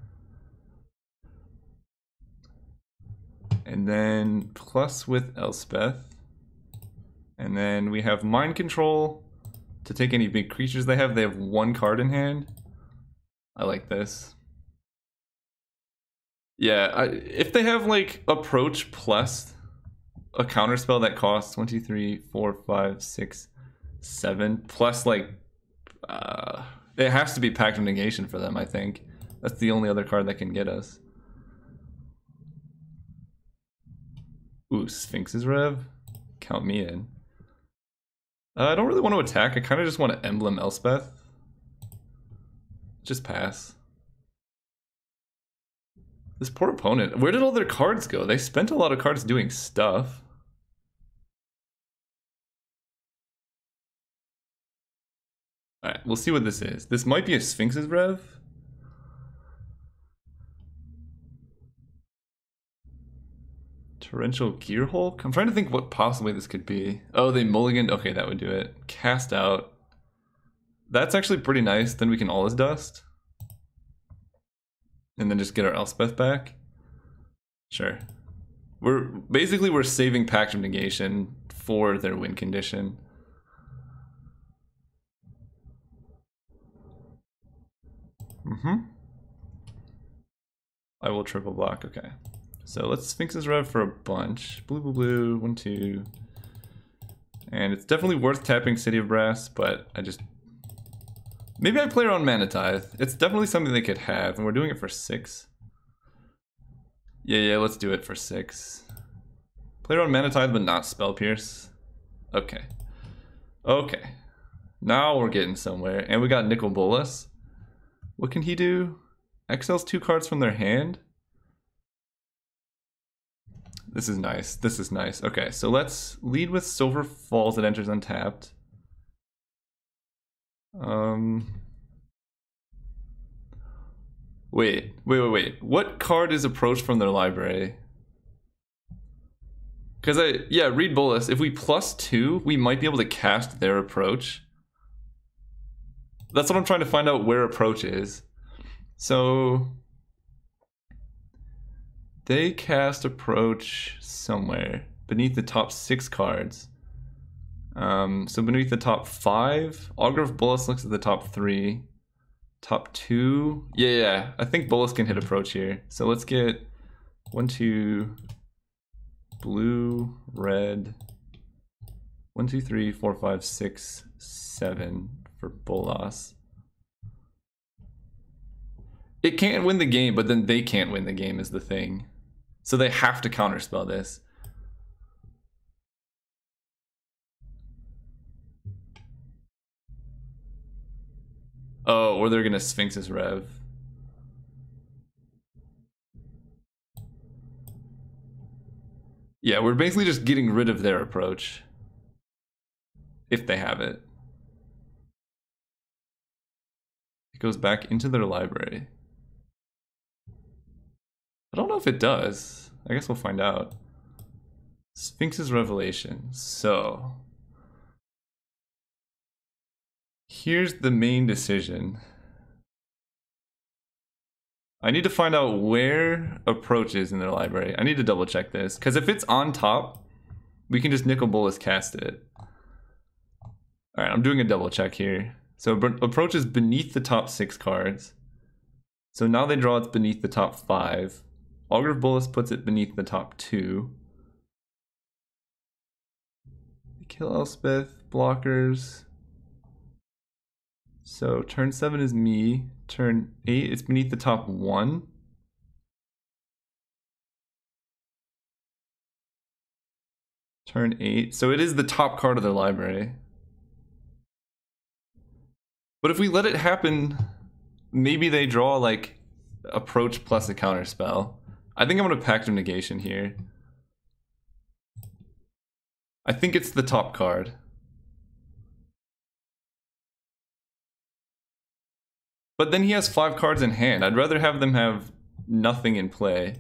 And then plus with Elspeth. And then we have Mind Control to take any big creatures they have. They have 1 card in hand. I like this. Yeah, if they have like Approach plus a counterspell that costs 1, 2, 3, 4, 5, 6, 7 plus like it has to be Pact of Negation for them, I think. That's the only other card that can get us. Ooh, Sphinx's Rev. Count me in. I don't really want to attack. I kind of just want to Emblem Elspeth. Just pass. This poor opponent. Where did all their cards go? They spent a lot of cards doing stuff. Alright, we'll see what this is. This might be a Sphinx's Rev. Torrential Gear Hulk? I'm trying to think what possibly this could be. Oh, they mulliganed. Okay, that would do it. Cast out. That's actually pretty nice. Then we can All is Dust. And then just get our Elspeth back. Sure. We're saving Pact of Negation for their win condition. I will triple block, okay. So let's Sphinx's Rev for a bunch. Blue, blue, blue, 1, 2. And it's definitely worth tapping City of Brass, but I just... Maybe I play around Mana Tithe. It's definitely something they could have, and we're doing it for 6. Yeah, let's do it for 6. Play around Mana Tithe, but not Spell Pierce. Okay. Okay. Now we're getting somewhere. And we got Nicol Bolas. What can he do? Exiles 2 cards from their hand? This is nice. This is nice. Okay, so let's lead with Silver Falls that enters untapped. Wait. What card is approached from their library? Because read Bolas. If we +2, we might be able to cast their approach. That's what I'm trying to find out where approach is. So they cast approach somewhere beneath the top 6 cards. So beneath the top 5, Augur of Bolas looks at the top 3. Top 2, yeah. I think Bolas can hit approach here. So let's get 1, 2, blue, red. 1, 2, 3, 4, 5, 6, 7 for Bolas. It can't win the game, but then they can't win the game is the thing. So they have to counterspell this. Oh, or they're gonna Sphinx's Rev. Yeah, we're basically just getting rid of their approach. if they have it. It goes back into their library. I don't know if it does. I guess we'll find out. Sphinx's Revelation. So here's the main decision. I need to find out where Approach is in their library. I need to double check this, because if it's on top, we can just Nicol Bolas cast it. Alright, I'm doing a double check here. So Approach is beneath the top 6 cards. So now they draw it's beneath the top 5. Augur of Bolas puts it beneath the top 2. Kill Elspeth, blockers. So turn 7 is me. Turn 8 is beneath the top 1. Turn 8. So it is the top card of their library. But if we let it happen, maybe they draw like Approach plus a counter spell. I think I'm gonna Pact of Negation here. I think it's the top card. But then he has 5 cards in hand. I'd rather have them have nothing in play.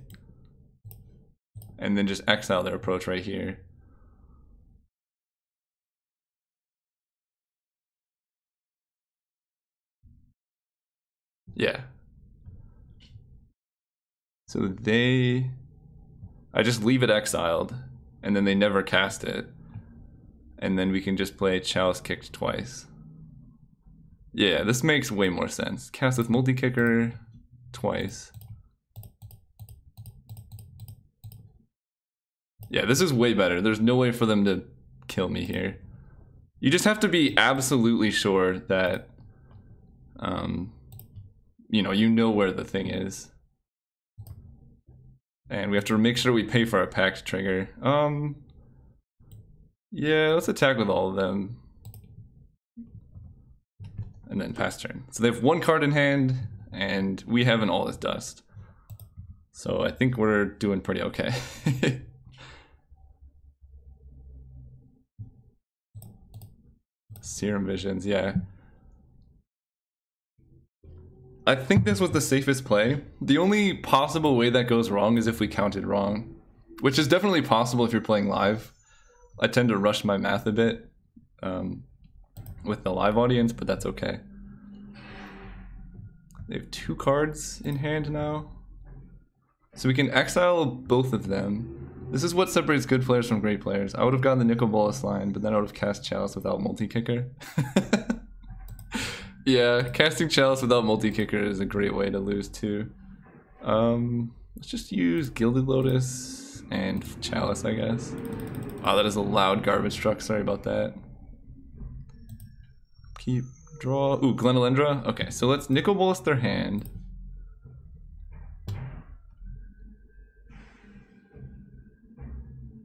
And then just exile their Approach right here. Yeah. So I just leave it exiled, and then they never cast it. And then we can just play Chalice Kicked twice. Yeah, this makes way more sense. Cast with multi-kicker twice. Yeah, this is way better. There's no way for them to kill me here. You just have to be absolutely sure that, you know where the thing is. And we have to make sure we pay for our Pact trigger. Yeah, let's attack with all of them. And then pass turn. So they have 1 card in hand, and we have an All Is Dust. So I think we're doing pretty okay. Serum Visions, yeah. I think this was the safest play. The only possible way that goes wrong is if we counted wrong, which is definitely possible if you're playing live. I tend to rush my math a bit with the live audience, but that's okay. They have 2 cards in hand now. So we can exile both of them. This is what separates good players from great players. I would have gotten the Nicol Bolas line, but then I would have cast Chalice without multi-kicker. Yeah, casting Chalice without multi-kicker is a great way to lose too. Let's just use Gilded Lotus and Chalice, I guess. Wow, that is a loud garbage truck. Sorry about that. Keep, draw. Ooh, Glenelendra. Okay, so let's Nicol Bolas their hand.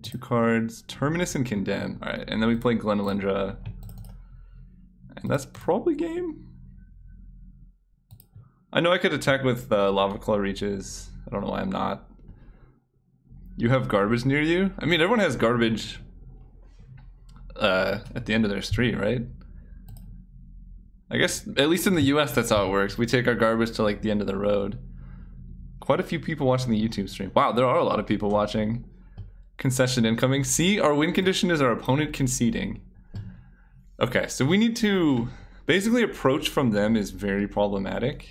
Two cards, Terminus and Condemn. Alright, and then we play Glenelendra. And that's probably game. I know I could attack with Lava Claw Reaches. I don't know why I'm not. You have garbage near you? I mean, everyone has garbage at the end of their street, right? I guess, at least in the US, that's how it works. We take our garbage to like the end of the road. Quite a few people watching the YouTube stream. Wow, there are a lot of people watching. Concession incoming. See, our win condition is our opponent conceding. Okay, so we need to... Basically, approach from them is very problematic.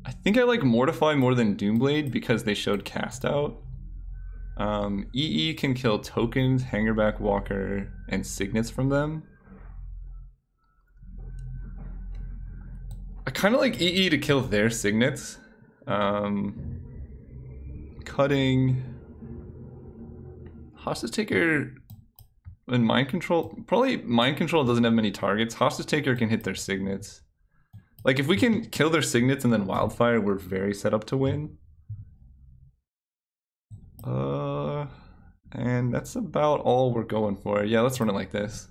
I think I like Mortify more than Doomblade because they showed Cast Out. EE can kill tokens, Hangerback Walker, and Signets from them. I kind of like EE to kill their Signets. Cutting... Hostage Taker... And Mind Control, probably Mind Control doesn't have many targets. Hostage Taker can hit their Signets. Like, if we can kill their Signets and then Wildfire, we're very set up to win. And that's about all we're going for. Yeah, let's run it like this.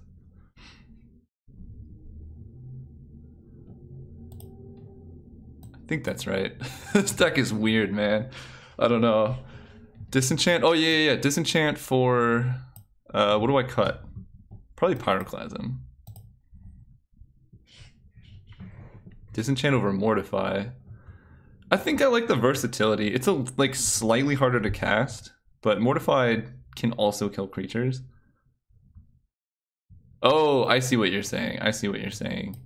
I think that's right. This deck is weird, man. I don't know. Disenchant, oh yeah. Disenchant for... what do I cut? Probably Pyroclasm. Disenchant over Mortify. I think I like the versatility. It's like slightly harder to cast, but Mortify can also kill creatures. Oh, I see what you're saying. I see what you're saying.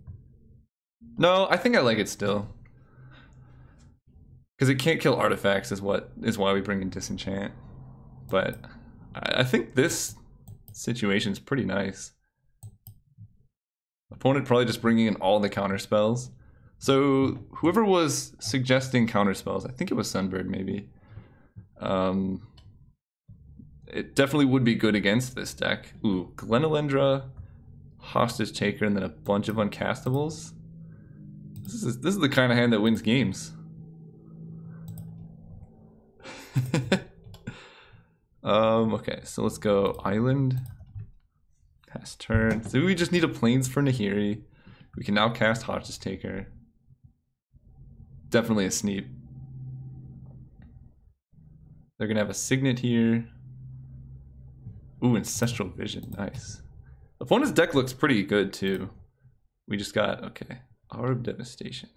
No, I think I like it still. Because it can't kill artifacts is why we bring in Disenchant. But I think this situation's pretty nice. Opponent probably just bringing in all the counter spells. So whoever was suggesting counter spells, I think it was Sunbird maybe. It definitely would be good against this deck. Ooh, Glenelendra, Hostage Taker, and then a bunch of uncastables. This is the kind of hand that wins games. Okay, so let's go Island. Pass turn. So we just need a Plains for Nahiri. We can now cast Hostage Taker. Definitely a Sneep. They're gonna have a Signet here. Ooh, Ancestral Vision, nice. Opponent's deck looks pretty good too. We just got, okay, Hour of Devastation.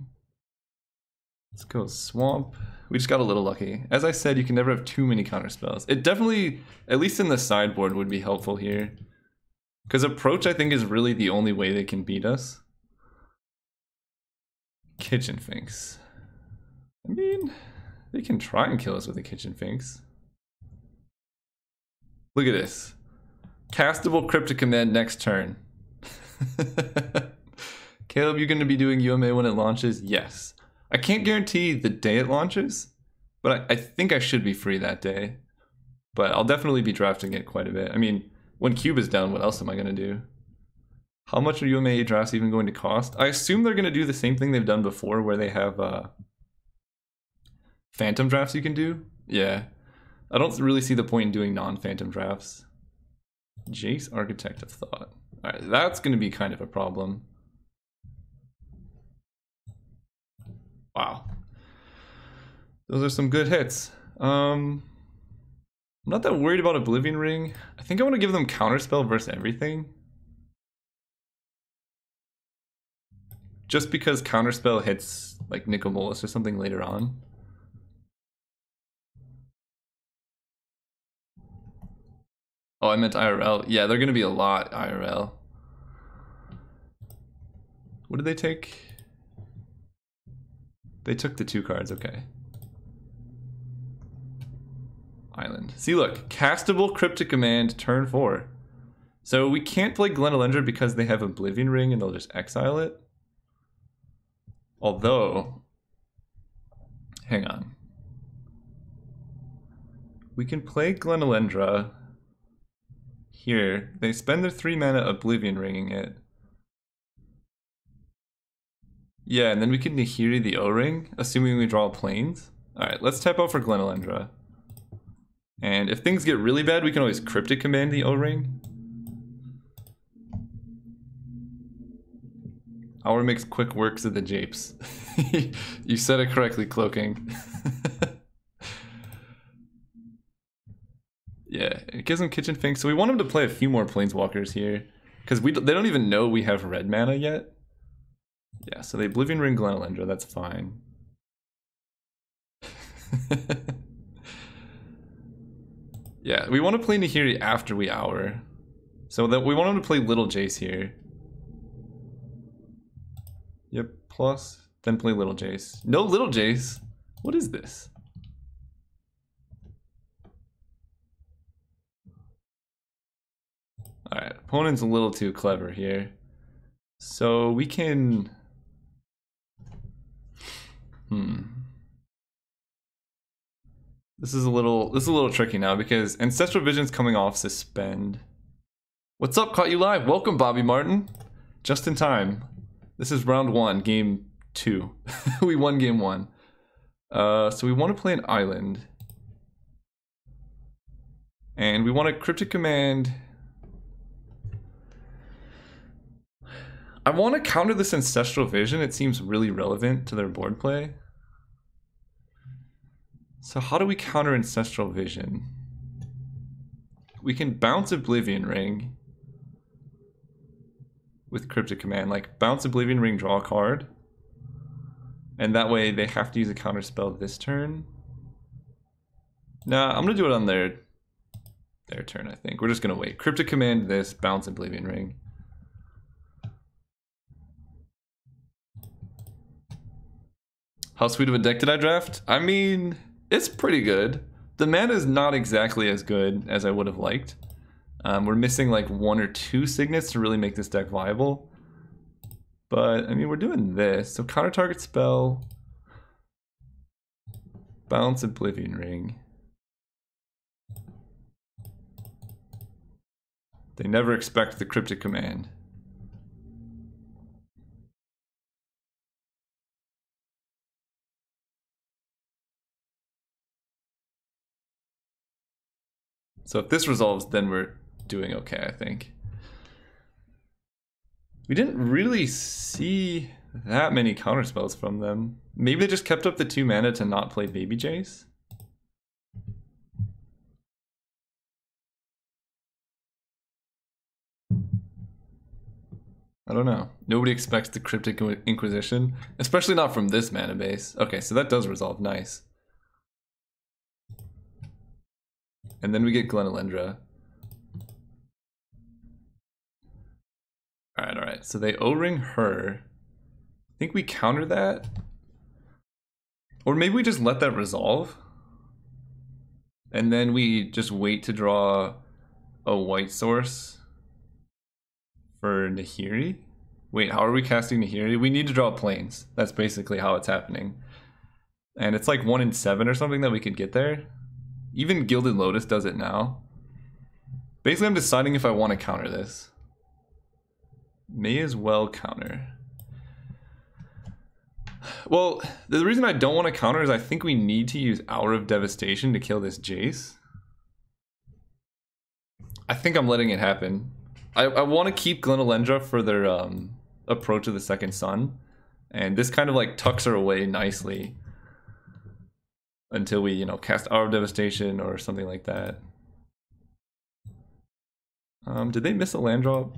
Let's go Swamp. We just got a little lucky. As I said, you can never have too many counter spells. It definitely, at least in the sideboard, would be helpful here. Because Approach, I think, is really the only way they can beat us. Kitchen Finks. I mean, they can try and kill us with a Kitchen Finks. Look at this. Castable Cryptic Command next turn. Caleb, you're going to be doing UMA when it launches? Yes. I can't guarantee the day it launches, but I think I should be free that day. But I'll definitely be drafting it quite a bit. I mean, when Cube is down, what else am I going to do? How much are UMA drafts even going to cost? I assume they're going to do the same thing they've done before, where they have phantom drafts you can do. Yeah. I don't really see the point in doing non-phantom drafts. Jace, Architect of Thought. Alright, that's going to be kind of a problem. Wow. Those are some good hits. I'm not that worried about Oblivion Ring. I think I want to give them Counterspell versus everything. Just because Counterspell hits like Nicol Bolas or something later on. Oh, I meant IRL. Yeah, they're going to be a lot IRL. What did they take? They took the 2 cards, okay. Island. See, look. Castable Cryptic Command, turn 4. So we can't play Glenelendra because they have Oblivion Ring and they'll just exile it. Although... hang on. We can play Glenelendra... here. They spend their 3 mana Oblivion Ringing it. Yeah, and then we can Nahiri the O-Ring, assuming we draw Plains. Alright, let's tap out for Glenelendra. And if things get really bad, we can always Cryptic Command the O-Ring. Our makes quick works of the Japes. You said it correctly, Cloaking. Yeah, it gives them Kitchen Finks, so we want them to play a few more Planeswalkers here. Because they don't even know we have red mana yet. Yeah, so they Oblivion Ring Glenelendra, that's fine. Yeah, we want to play Nahiri after we Hour. So that we want them to play Little Jace here. Yep, plus, then play Little Jace. No Little Jace? What is this? Alright, opponent's a little too clever here. So we can... This is a little tricky now because Ancestral Vision's coming off Suspend. What's up? Caught you live. Welcome, Bobby Martin. Just in time. This is round 1, game 2. We won game 1. So we want to play an Island. And we want a Cryptic Command... I want to counter this Ancestral Vision. It seems really relevant to their board play. So how do we counter Ancestral Vision? We can bounce Oblivion Ring. with Cryptic Command. Like, bounce Oblivion Ring, draw a card. And that way they have to use a counter spell this turn. Nah, I'm gonna do it on their turn, I think. We're just gonna wait. Cryptic Command this, bounce Oblivion Ring. How sweet of a deck did I draft? I mean, it's pretty good. The mana is not exactly as good as I would have liked. We're missing like 1 or 2 signets to really make this deck viable. But, I mean, we're doing this. So counter target spell. Bounce Oblivion Ring. They never expect the Cryptic Command. So if this resolves, then we're doing okay, I think. We didn't really see that many counterspells from them. Maybe they just kept up the 2 mana to not play Baby Jace? I don't know. Nobody expects the Cryptic Inquisition, especially not from this mana base. Okay, so that does resolve, nice. And then we get Glenalendra. Alright, so they O-ring her. I think we counter that. Or maybe we just let that resolve. And then we just wait to draw a white source for Nahiri. Wait, how are we casting Nahiri? We need to draw planes. That's basically how it's happening. And it's like 1 in 7 or something that we could get there. Even Gilded Lotus does it now. Basically, I'm deciding if I want to counter this. May as well counter. Well, the reason I don't want to counter is I think we need to use Hour of Devastation to kill this Jace. I think I'm letting it happen. I want to keep Glenalendra for their approach of the Second Sun. And this kind of like tucks her away nicely. Until we, you know, cast Hour of Devastation or something like that. Did they miss a land drop?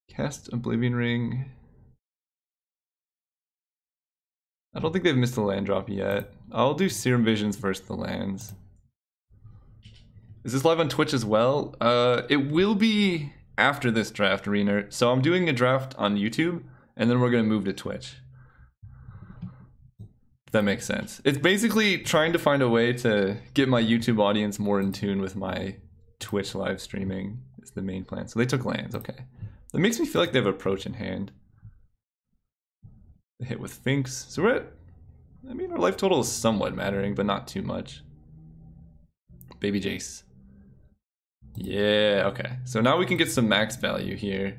Cast Oblivion Ring. I don't think they've missed a land drop yet. I'll do Serum Visions versus the lands. Is this live on Twitch as well? It will be after this draft, Arena. So I'm doing a draft on YouTube, and then we're going to move to Twitch. If that makes sense. It's basically trying to find a way to get my YouTube audience more in tune with my Twitch live streaming is the main plan. So they took lands, okay. That makes me feel like they have Approach in hand. They hit with Finks. So we're at, I mean, our life total is somewhat mattering, but not too much. Baby Jace. Yeah, okay. So now we can get some max value here.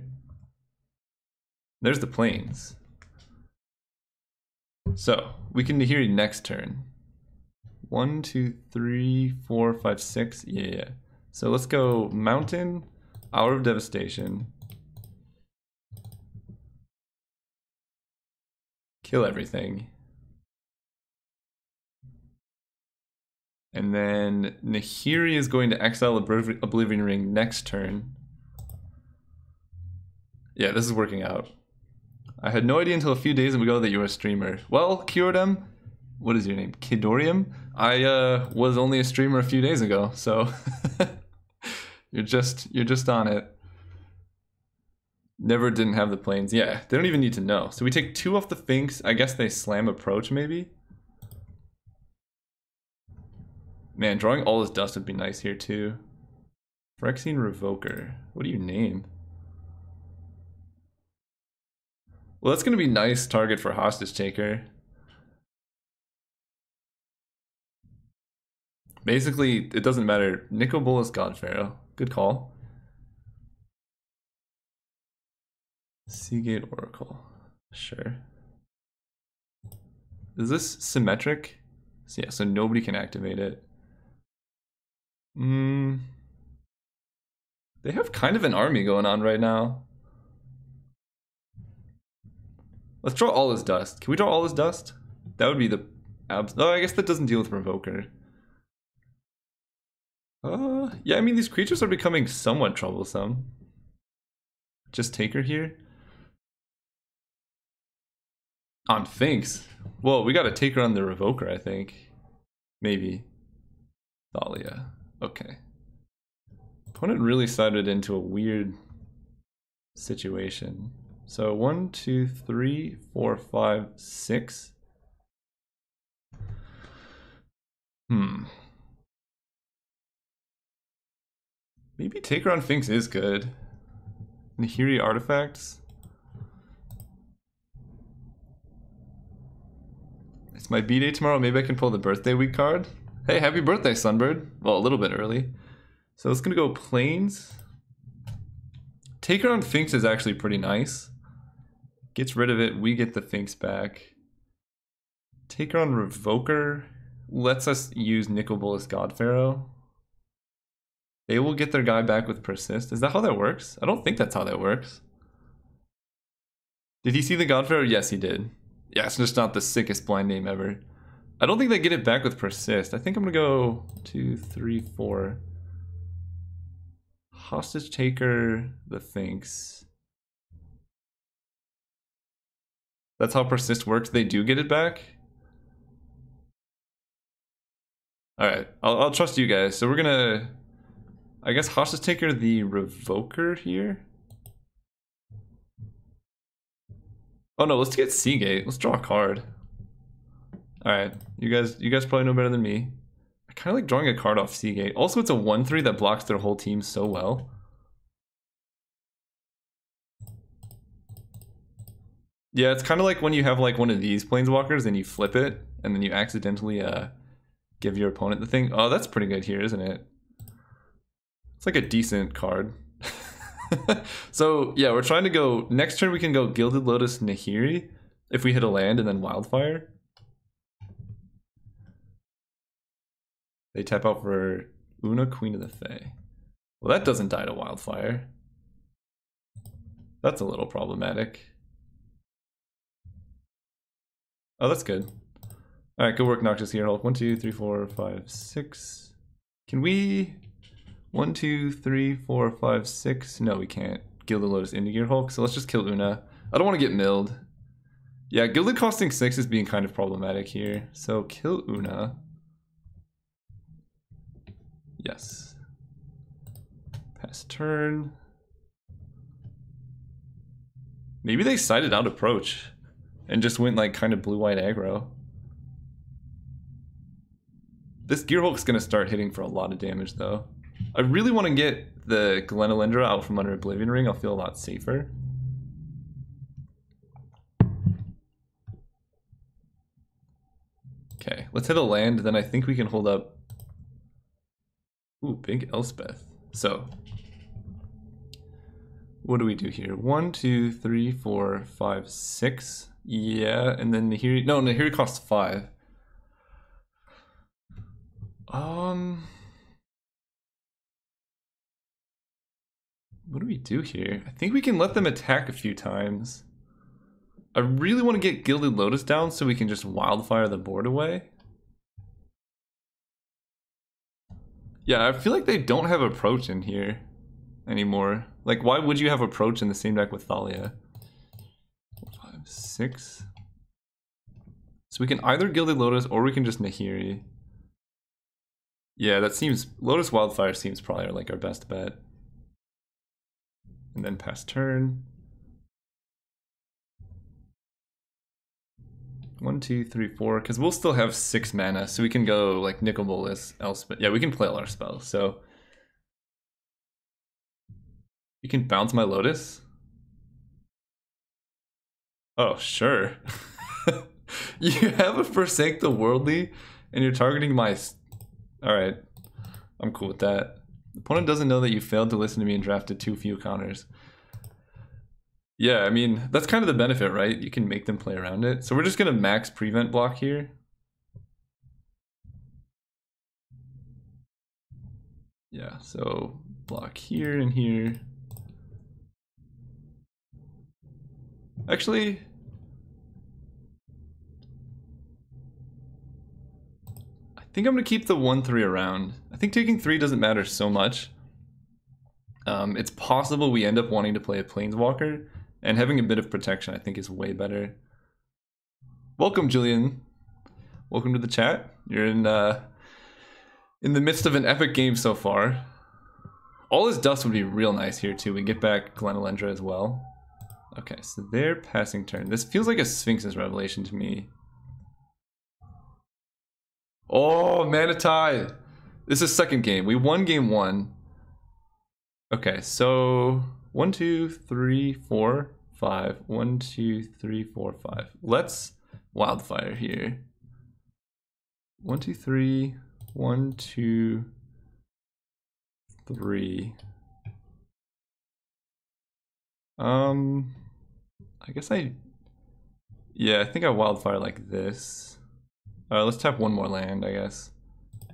There's the plains. So, we can hear you next turn. 1, 2, 3, 4, 5, 6. Yeah. So let's go Mountain, Hour of Devastation. Kill everything. And then Nahiri is going to exile Oblivion Ring next turn. Yeah, this is working out. I had no idea until a few days ago that you were a streamer. Well, Kyodem, what is your name? Kidorium? I was only a streamer a few days ago, so you're just on it. Never didn't have the planes. Yeah, they don't even need to know. So we take 2 off the Finks. I guess they slam Approach maybe. Man, drawing all this dust would be nice here too. Phyrexian Revoker. What do you name? Well, that's going to be nice target for Hostage Taker. Basically, it doesn't matter. Nicobolus God Pharaoh. Good call. Seagate Oracle. Sure. Is this symmetric? So yeah, so nobody can activate it. They have kind of an army going on right now. Let's draw all his dust. Can we draw all his dust? That would be the oh, I guess that doesn't deal with Revoker. Yeah, I mean, these creatures are becoming somewhat troublesome. Just take her here. On Finks. Well, we gotta take her on the Revoker, I think. Maybe. Thalia. Okay. Opponent really sided into a weird situation. So 1, 2, 3, 4, 5, 6. Maybe Taker on Finks is good. Nahiri artifacts. It's my B-day tomorrow. Maybe I can pull the birthday week card. Hey, happy birthday, Sunbird. Well, a little bit early. So it's gonna go Plains. Taker on Finks is actually pretty nice. Gets rid of it, we get the Finks back. Taker on Revoker lets us use Nicol Bolas God Pharaoh. They will get their guy back with Persist. Is that how that works? I don't think that's how that works. Did he see the God Pharaoh? Yes, he did. Yeah, it's just not the sickest blind name ever. I don't think they get it back with Persist. I think I'm gonna go 2, 3, 4. Hostage Taker, the Finks. That's how Persist works. They do get it back. Alright, I'll trust you guys. So we're gonna, I guess, Hostage Taker the Revoker here. Oh no, let's get Seagate. Let's draw a card. Alright, you guys probably know better than me. I kind of like drawing a card off Seagate. Also, it's a 1/3 that blocks their whole team so well. Yeah, it's kind of like when you have like one of these planeswalkers and you flip it, and then you accidentally give your opponent the thing. Oh, that's pretty good here, isn't it? It's like a decent card. So yeah, we're trying to go, next turn we can go Gilded Lotus Nahiri if we hit a land and then Wildfire. They tap out for Una, Queen of the Fae. Well, that doesn't die to Wildfire. That's a little problematic. Oh, that's good. Alright, good work, Noctis here. 1, 2, 3, 4, 5, 6. Can we... 1, 2, 3, 4, 5, 6. No, we can't. Gilded Lotus into Gear Hulk, so let's just kill Una. I don't want to get milled. Yeah, Gilded costing 6 is being kind of problematic here. So kill Una. Yes. Pass turn. Maybe they sided out approach and just went like kind of blue-white aggro. This Gear Hulk's gonna start hitting for a lot of damage though. I really want to get the Glenelendra out from under Oblivion Ring. I'll feel a lot safer. Okay, let's hit a land, then I think we can hold up. Ooh, big Elspeth. So, what do we do here? 1, 2, 3, 4, 5, 6. Yeah, and then Nahiri. No, Nahiri costs 5. What do we do here? I think we can let them attack a few times. I really want to get Gilded Lotus down so we can just Wildfire the board away. Yeah, I feel like they don't have approach in here anymore. Like, why would you have approach in the same deck with Thalia? 4, 5, 6. So we can either Gilded Lotus or we can just Nahiri. Yeah, that seems... Lotus Wildfire seems probably like our best bet. And then pass turn. 1, 2, 3, 4, because we'll still have 6 mana, so we can go like Nicol Bolas, Elspeth. Yeah, we can play all our spells, so. You can bounce my Lotus? Oh, sure. You have a Forsake the Worldly, and you're targeting my... Alright, I'm cool with that. The opponent doesn't know that you failed to listen to me and drafted too few counters. Yeah, I mean, that's kind of the benefit, right? You can make them play around it. So we're just going to max prevent block here. Yeah, so block here and here. Actually, think I'm gonna keep the 1/3 around. I think taking 3 doesn't matter so much. It's possible we end up wanting to play a Planeswalker, and having a bit of protection I think is way better. Welcome, Julian. Welcome to the chat. You're in the midst of an epic game so far. All his dust would be real nice here too. We get back Glenalendra as well. Okay, so they're passing turn. This feels like a Sphinx's Revelation to me. Oh, Manitai! This is second game. We won game 1. Okay, so 1, 2, 3, 4, 5. 1, 2, 3, 4, 5. Let's Wildfire here. 1, 2, 3. 1, 2, 3. I guess yeah, I think I Wildfire like this. Alright, let's tap one more land, I guess.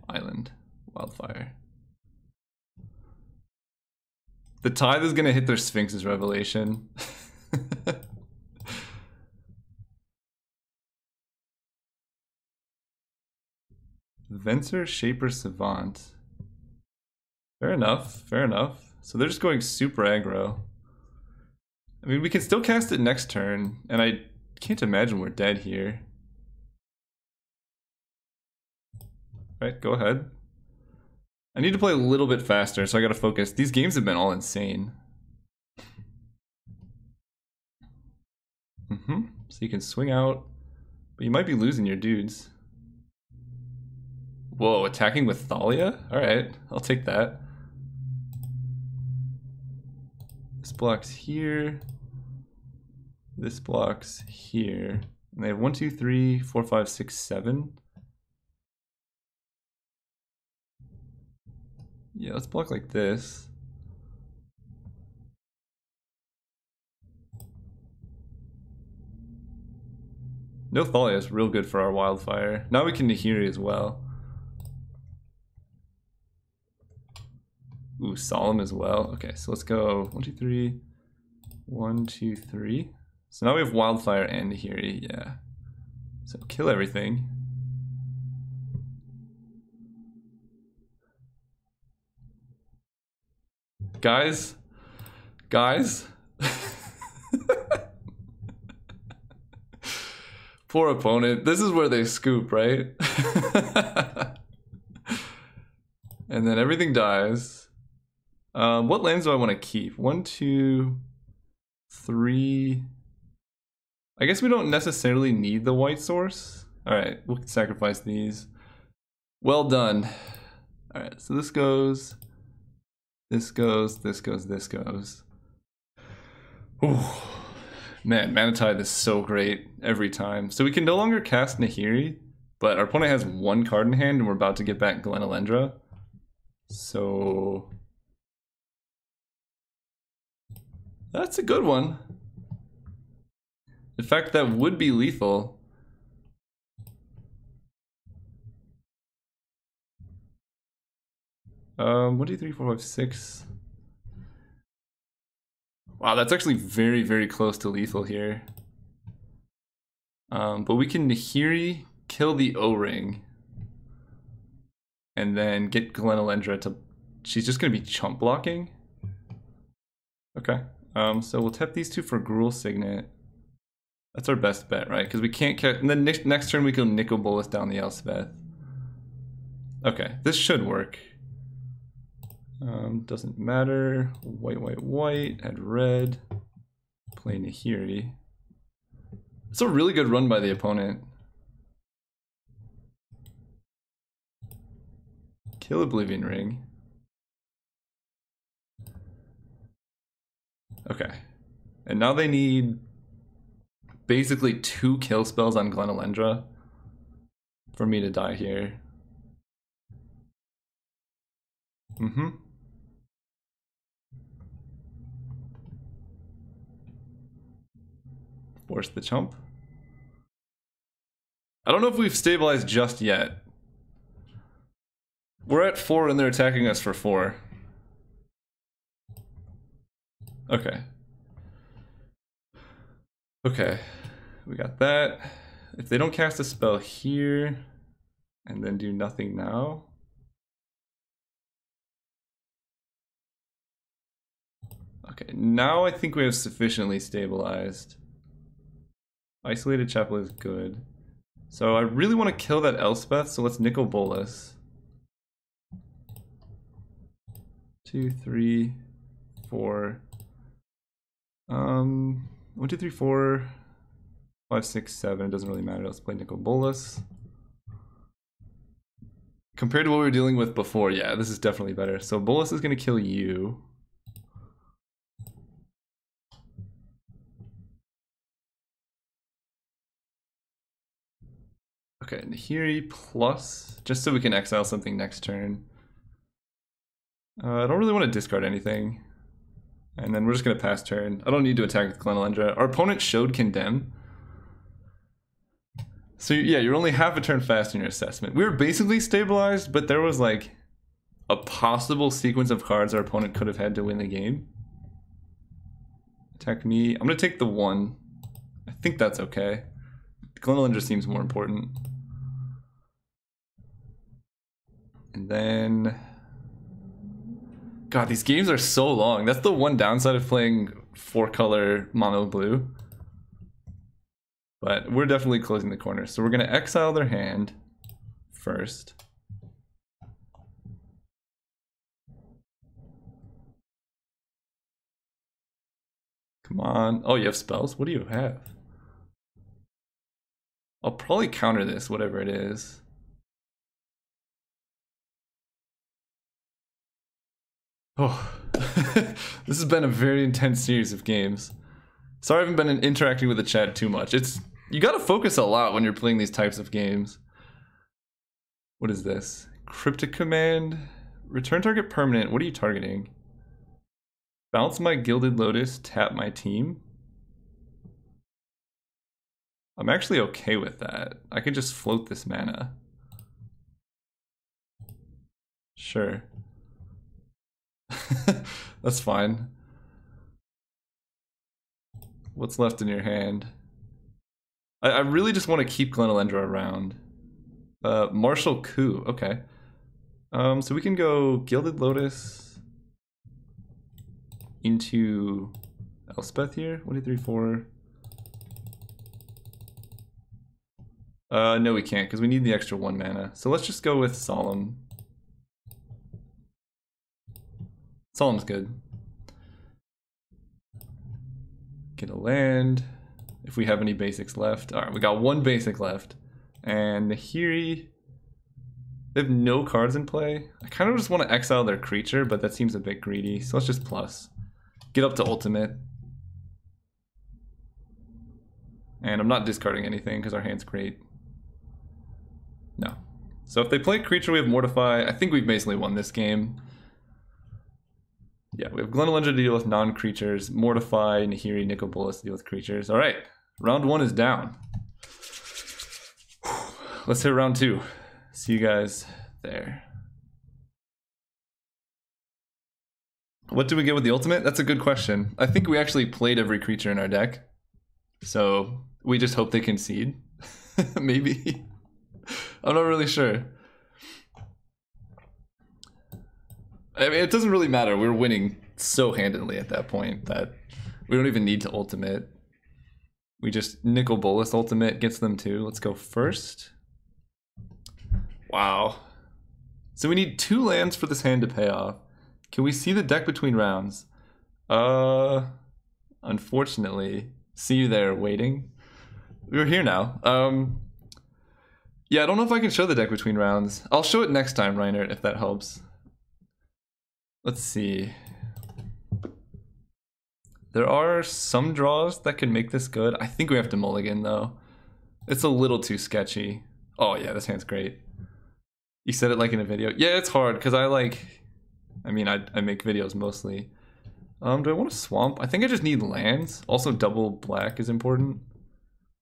Island. Wildfire. The Tithe is gonna hit their Sphinx's Revelation. Venser, Shaper, Savant. Fair enough, fair enough. So they're just going super aggro. I mean, we can still cast it next turn, and I can't imagine we're dead here. Alright, go ahead. I need to play a little bit faster, so I gotta focus. These games have been all insane. So you can swing out, but you might be losing your dudes. Whoa, attacking with Thalia? Alright, I'll take that. This blocks here. This blocks here. And they have 1, 2, 3, 4, 5, 6, 7. Yeah, let's block like this. No Thalia is real good for our Wildfire. Now we can Nahiri as well. Ooh, Solemn as well. Okay, so let's go 1, 2, 3. 1, 2, 3. So now we have Wildfire and Nahiri, yeah. So kill everything. Guys? Poor opponent. This is where they scoop, right? And then everything dies. What lands do I want to keep? 1, 2, 3. I guess we don't necessarily need the white source. Alright, we'll sacrifice these. Well done. Alright, so this goes. This goes, this goes, this goes. Ooh. Man, Manitai is so great every time. So we can no longer cast Nahiri, but our opponent has 1 card in hand and we're about to get back Glenalendra. So that's a good one. In fact, that would be lethal. One, 2, 3, 4, 5, 6. Wow, that's actually very, very close to lethal here. But we can Nahiri, kill the O-Ring, and then get Glenalendra to... She's just going to be chump blocking? Okay. So we'll tap these 2 for Gruul Signet. That's our best bet, right? Because we can't catch... And then next turn we can Nicol Bolas down the Elspeth. Okay, this should work. Doesn't matter. White, white, white. Add red. Play Nahiri. It's a really good run by the opponent. Kill Oblivion Ring. Okay. And now they need basically 2 kill spells on Glenalendra for me to die here. Force the chump. I don't know if we've stabilized just yet. We're at 4 and they're attacking us for 4. Okay. Okay. We got that. If they don't cast a spell here, and then do nothing now. Okay, now I think we have sufficiently stabilized. Isolated Chapel is good. So I really want to kill that Elspeth, so let's Nicol Bolas. 2, 3, 4. 1, 2, 3, 4, 5, 6, 7. It doesn't really matter. Let's play Nicol Bolas. Compared to what we were dealing with before, yeah, this is definitely better. So Bolas is going to kill you. Okay, Nahiri plus, just so we can exile something next turn. I don't really want to discard anything. And then we're just going to pass turn. I don't need to attack with Glenelendra. Our opponent showed Condemn. So yeah, you're only half a turn fast in your assessment. We were basically stabilized, but there was like a possible sequence of cards our opponent could have had to win the game. Attack me. I'm going to take the 1. I think that's okay. Glenelendra seems more important. And then... God, these games are so long. That's the one downside of playing 4-color mono blue. But we're definitely closing the corner. So we're going to exile their hand first. Come on. Oh, you have spells? What do you have? I'll probably counter this, whatever it is. Oh, this has been a very intense series of games. Sorry I haven't been interacting with the chat too much. You gotta focus a lot when you're playing these types of games. What is this? Cryptic command. Return target permanent. What are you targeting? Bounce my Gilded Lotus, tap my team. I'm actually okay with that. I could just float this mana. Sure. That's fine. What's left in your hand? I really just want to keep Glenelendra around. Martial Coup, okay. So we can go Gilded Lotus into Elspeth here. 1, 2, 3, 4. No, we can't because we need the extra 1 mana. So let's just go with Solemn. Solemn's good. Get a land. If we have any basics left. Alright, we got 1 basic left. And Nahiri, they have no cards in play. I kind of just want to exile their creature, but that seems a bit greedy. So let's just plus. Get up to ultimate. And I'm not discarding anything because our hand's great. No. So if they play creature, we have Mortify. I think we've basically won this game. Yeah, we have Glenelendra to deal with non-creatures, Mortify, Nahiri, Nicol Bolas to deal with creatures. All right, round 1 is down. Let's hit round 2. See you guys there. What do we get with the ultimate? That's a good question. I think we actually played every creature in our deck. So we just hope they concede. Maybe. I'm not really sure. I mean, it doesn't really matter. We're winning so handedly at that point that we don't even need to ultimate. We just Nicol Bolas ultimate gets them too. Let's go first. Wow. So we need 2 lands for this hand to pay off. Can we see the deck between rounds? Unfortunately. See you there waiting. We're here now. Yeah, I don't know if I can show the deck between rounds. I'll show it next time, Reinhardt, if that helps. Let's see. There are some draws that can make this good. I think we have to mulligan, though. It's a little too sketchy. Oh, yeah, this hand's great. You said it like in a video. Yeah, it's hard, because I make videos mostly. Do I want to swamp? I think I just need lands. Also, double black is important.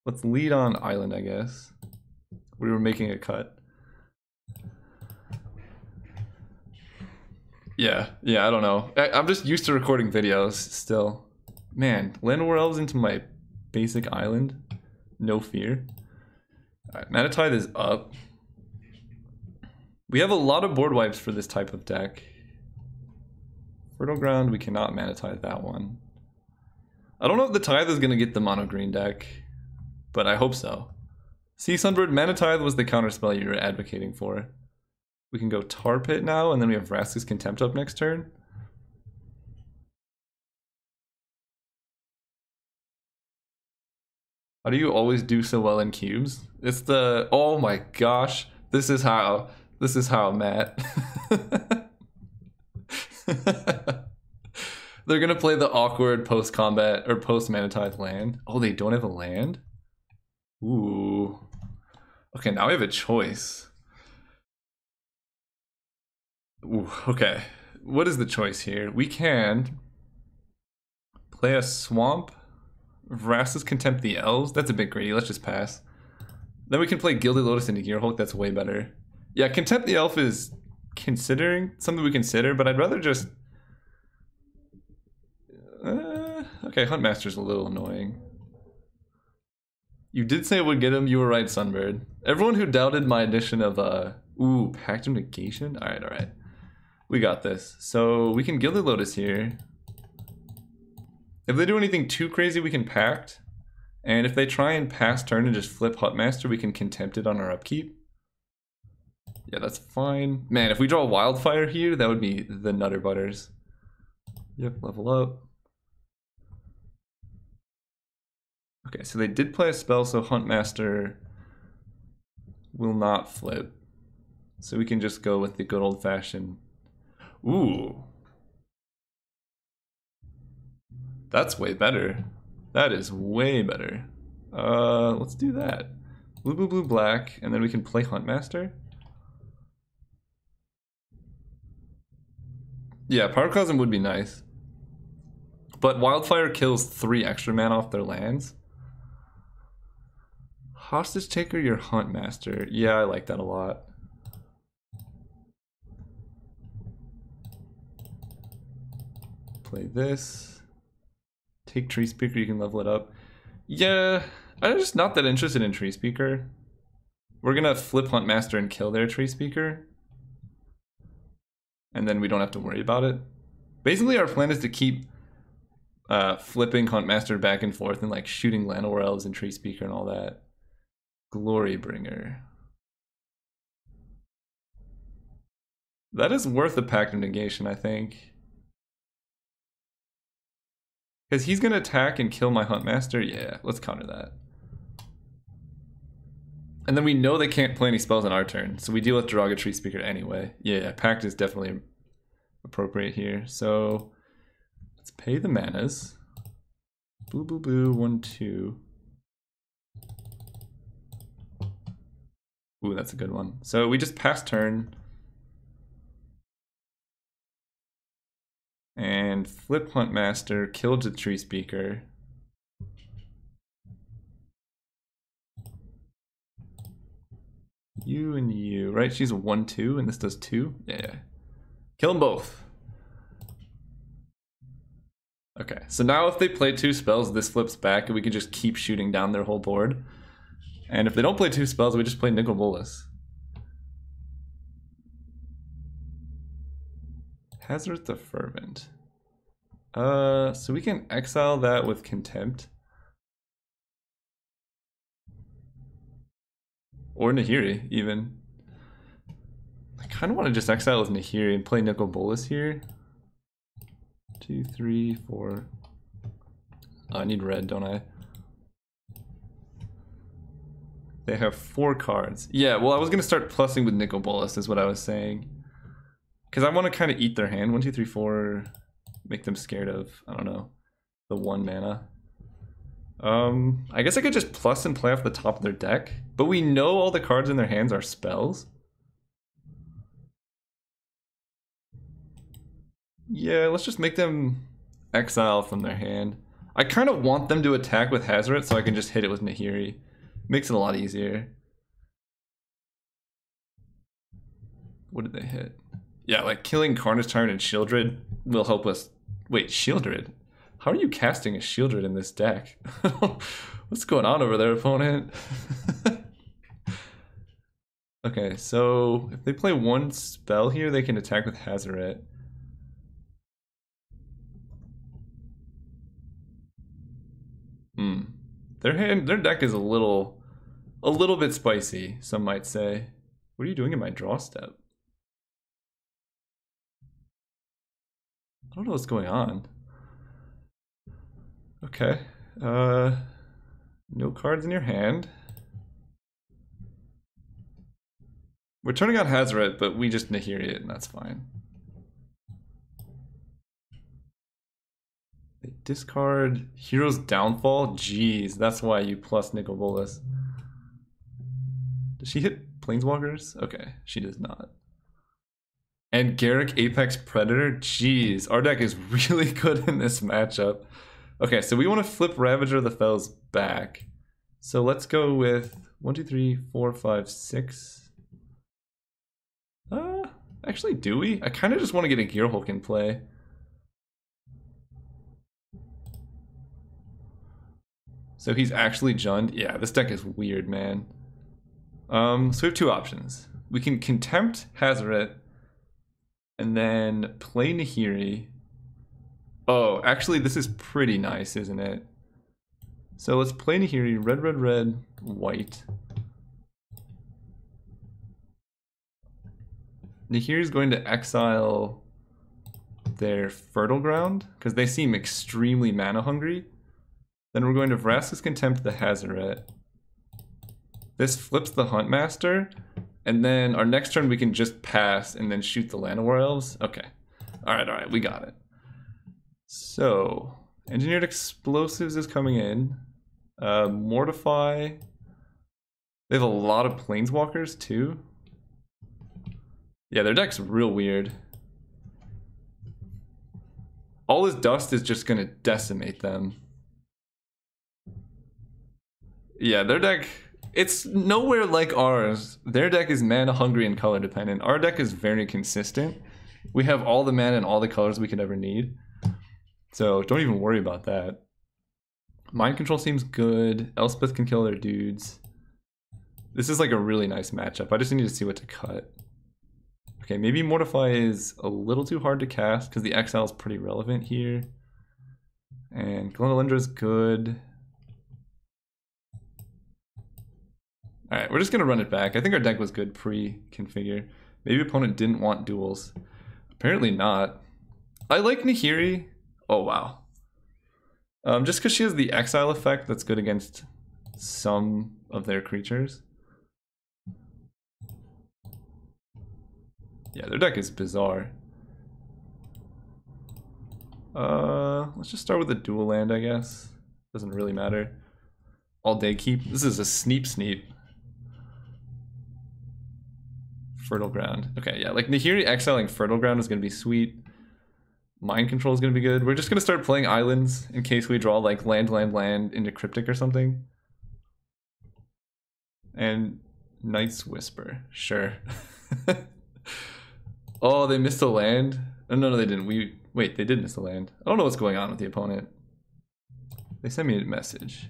Let's lead on island, I guess. We were making a cut. Yeah, I don't know. I'm just used to recording videos still. Man, Land War Elves into my basic island. No fear. Alright, Mana Tithe is up. We have a lot of board wipes for this type of deck. Fertile Ground, we cannot mana tithe that one. I don't know if the Tithe is going to get the mono green deck, but I hope so. See, Sunbird, mana tithe was the counterspell you were advocating for. We can go Tar Pit now, and then we have Vraska's Contempt up next turn. How do you always do so well in cubes? It's the, oh my gosh, this is how, Matt. They're gonna play the awkward post-combat or post-mana tithe land. Oh, they don't have a land? Ooh. Okay, now we have a choice. Ooh, okay. What is the choice here? We can play a Swamp, Vraska's Contempt the Elves. That's a bit greedy, let's just pass. Then we can play Gilded Lotus into Gearhulk, that's way better. Yeah, Contempt the Elf is something we consider, but I'd rather just... okay, Huntmaster's a little annoying. You did say it would get him, you were right, Sunbird. Everyone who doubted my addition of, ooh, Pact of Negation? Alright. We got this. So, we can Gilded Lotus here. If they do anything too crazy, we can Pact. And if they try and pass turn and just flip Huntmaster, we can Contempt it on our upkeep. Yeah, that's fine. Man, if we draw Wildfire here, that would be the Nutter Butters. Yep, level up. Okay, so they did play a spell, so Huntmaster will not flip. So we can just go with the good old-fashioned... Ooh. That's way better. That is way better. Let's do that. Blue, blue, blue, black, and then we can play Huntmaster. Yeah, Pyroclasm would be nice. But Wildfire kills 3 extra mana off their lands. Hostage Taker your Huntmaster. Yeah, I like that a lot. Play this. Take Tree Speaker, you can level it up. Yeah, I'm just not that interested in Tree Speaker. We're gonna flip Huntmaster and kill their Tree Speaker. And then we don't have to worry about it. Basically, our plan is to keep flipping Huntmaster back and forth and like shooting Llanowar Elves and Tree Speaker and all that. Glorybringer. That is worth a Pact of Negation, I think. Because he's going to attack and kill my Huntmaster? Yeah, let's counter that. And then we know they can't play any spells on our turn, so we deal with Duraga Tree Speaker anyway. Yeah, Pact is definitely appropriate here. So let's pay the manas. Blue, blue, blue, 1, 2. Ooh, that's a good one. So we just pass turn. And flip Huntmaster, kill the Tree Speaker. You and you, right? She's a 1-2 and this does 2? Yeah. Kill them both. Okay, so now if they play 2 spells, this flips back and we can just keep shooting down their whole board. And if they don't play 2 spells, we just play Nicol Bolas. Hazard the Fervent. So we can exile that with Contempt. Or Nahiri, even. I kind of want to just exile with Nahiri and play Nicol Bolas here. 2, 3, 4. Oh, I need red, don't I? They have 4 cards. Yeah, well, I was going to start plussing with Nicol Bolas, is what I was saying. Because I want to kind of eat their hand. 1, 2, 3, 4. Make them scared of, I don't know, the 1 mana. I guess I could just plus and play off the top of their deck. But we know all the cards in their hands are spells. Yeah, let's just make them exile from their hand. I kind of want them to attack with Hazoret so I can just hit it with Nahiri. Makes it a lot easier. What did they hit? Yeah, like killing Carnage Tyrant and Shieldred will help us. Wait, Shieldred? How are you casting a Shieldred in this deck? What's going on over there, opponent? Okay, so if they play one spell here, they can attack with Hazoret. Hmm. Their deck is a little bit spicy, some might say. What are you doing in my draw step? I don't know what's going on. Okay. No cards in your hand. We're turning on Hazoret, but we just Nahiri it, and that's fine. They discard Hero's Downfall? Jeez, that's why you plus Nicol Bolas. Does she hit Planeswalkers? Okay, she does not. And Garruk Apex Predator? Jeez, our deck is really good in this matchup. Okay, so we want to flip Ravager of the Fells back. So let's go with 1, 2, 3, 4, 5, 6. Actually, do we? I kind of just want to get a Gearhulk in play. So he's actually Jund? Yeah, this deck is weird, man. So we have two options. We can Contempt Hazoret and then play Nahiri. Oh, actually, this is pretty nice, isn't it? So let's play Nahiri, red, red, red, white. Nahiri is going to exile their Fertile Ground, because they seem extremely mana hungry. Then we're going to Vraska's Contempt the Hazoret. This flips the Huntmaster, and then our next turn we can just pass and then shoot the Llanowar Elves. Okay. Alright, we got it. So, Engineered Explosives is coming in. Mortify. They have a lot of Planeswalkers too. Yeah, their deck's real weird. All his dust is just gonna decimate them. Yeah, their deck, it's nowhere like ours. Their deck is mana hungry and color dependent. Our deck is very consistent. We have all the mana and all the colors we could ever need. So don't even worry about that. Mind Control seems good. Elspeth can kill their dudes. This is like a really nice matchup. I just need to see what to cut. Okay, maybe Mortify is a little too hard to cast because the exile is pretty relevant here. And Glenelendra is good. Alright, we're just going to run it back. I think our deck was good pre-configure. Maybe opponent didn't want duels. Apparently not. I like Nahiri. Oh, wow. Just because she has the exile effect that's good against some of their creatures. Yeah, their deck is bizarre. Let's just start with a dual land, I guess. Doesn't really matter. All day keep. This is a sneep. Fertile Ground. Okay, yeah, like Nahiri exiling Fertile Ground is going to be sweet. Mind Control is going to be good. We're just going to start playing islands in case we draw like land into Cryptic or something. And Night's Whisper. Sure. Oh, they missed a land? Oh, no, they didn't. Wait, they did miss a land. I don't know what's going on with the opponent. They sent me a message.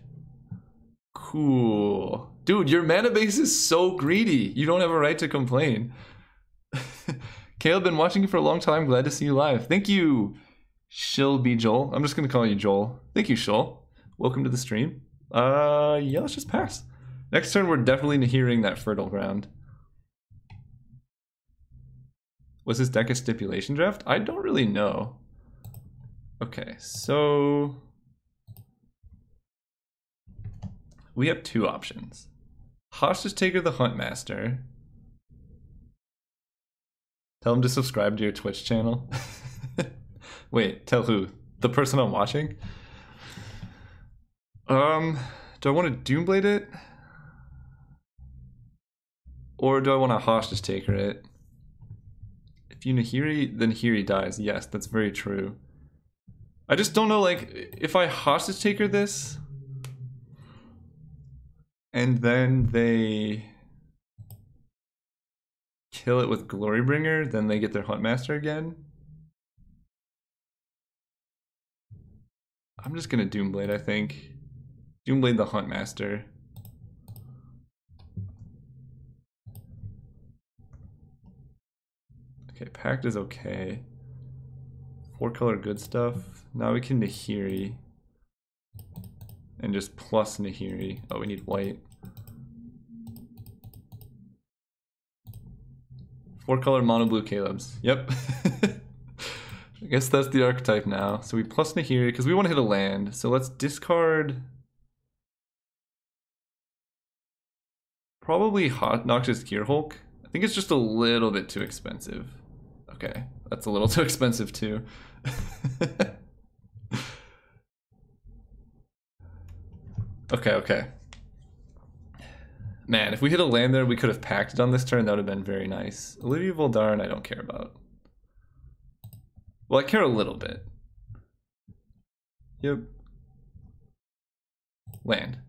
Cool. Dude, your mana base is so greedy. You don't have a right to complain. Caleb, been watching you for a long time. Glad to see you live. Thank you, Shilby Joel. I'm just going to call you Joel. Thank you, Shul. Welcome to the stream. Yeah, let's just pass. Next turn, we're definitely Nahiriing that Fertile Ground. Was this deck a stipulation draft? I don't really know. Okay, so we have two options. Hostage Taker the Huntmaster. Tell him to subscribe to your Twitch channel. Wait, tell who? The person I'm watching? Do I want to Doomblade it? Or do I want to Hostage Taker it? If you Nahiri, then Nahiri dies. Yes, that's very true. I just don't know, like, if I Hostage Taker this, and then they kill it with Glorybringer, then they get their Huntmaster again. I'm just gonna Doomblade, I think. Doomblade the Huntmaster. Okay, Pact is okay. 4-color good stuff. Now we can Nahiri. And just plus Nahiri. Oh, we need white. 4-color mono blue Caleb's. Yep. I guess that's the archetype now. So we plus Nahiri because we want to hit a land. So let's discard. Probably Hot Noxious Gearhulk. I think it's just a little bit too expensive. Okay, that's a little too expensive too. Okay. Man, if we hit a land there, we could have packed it on this turn. That would have been very nice. Olivia Voldaren, I don't care about. Well, I care a little bit. Yep. Land.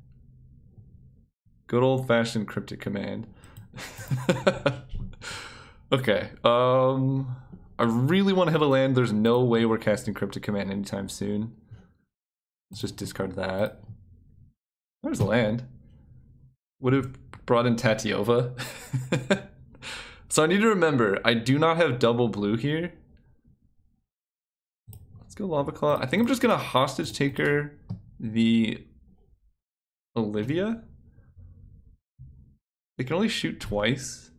Good old-fashioned cryptic command. Okay. I really want to hit a land. There's no way we're casting cryptic command anytime soon. Let's just discard that. There's a land. Would have brought in Tatiova. So I need to remember, I do not have double blue here. Let's go Lava Claw. I think I'm just gonna hostage taker the Olivia. They can only shoot twice.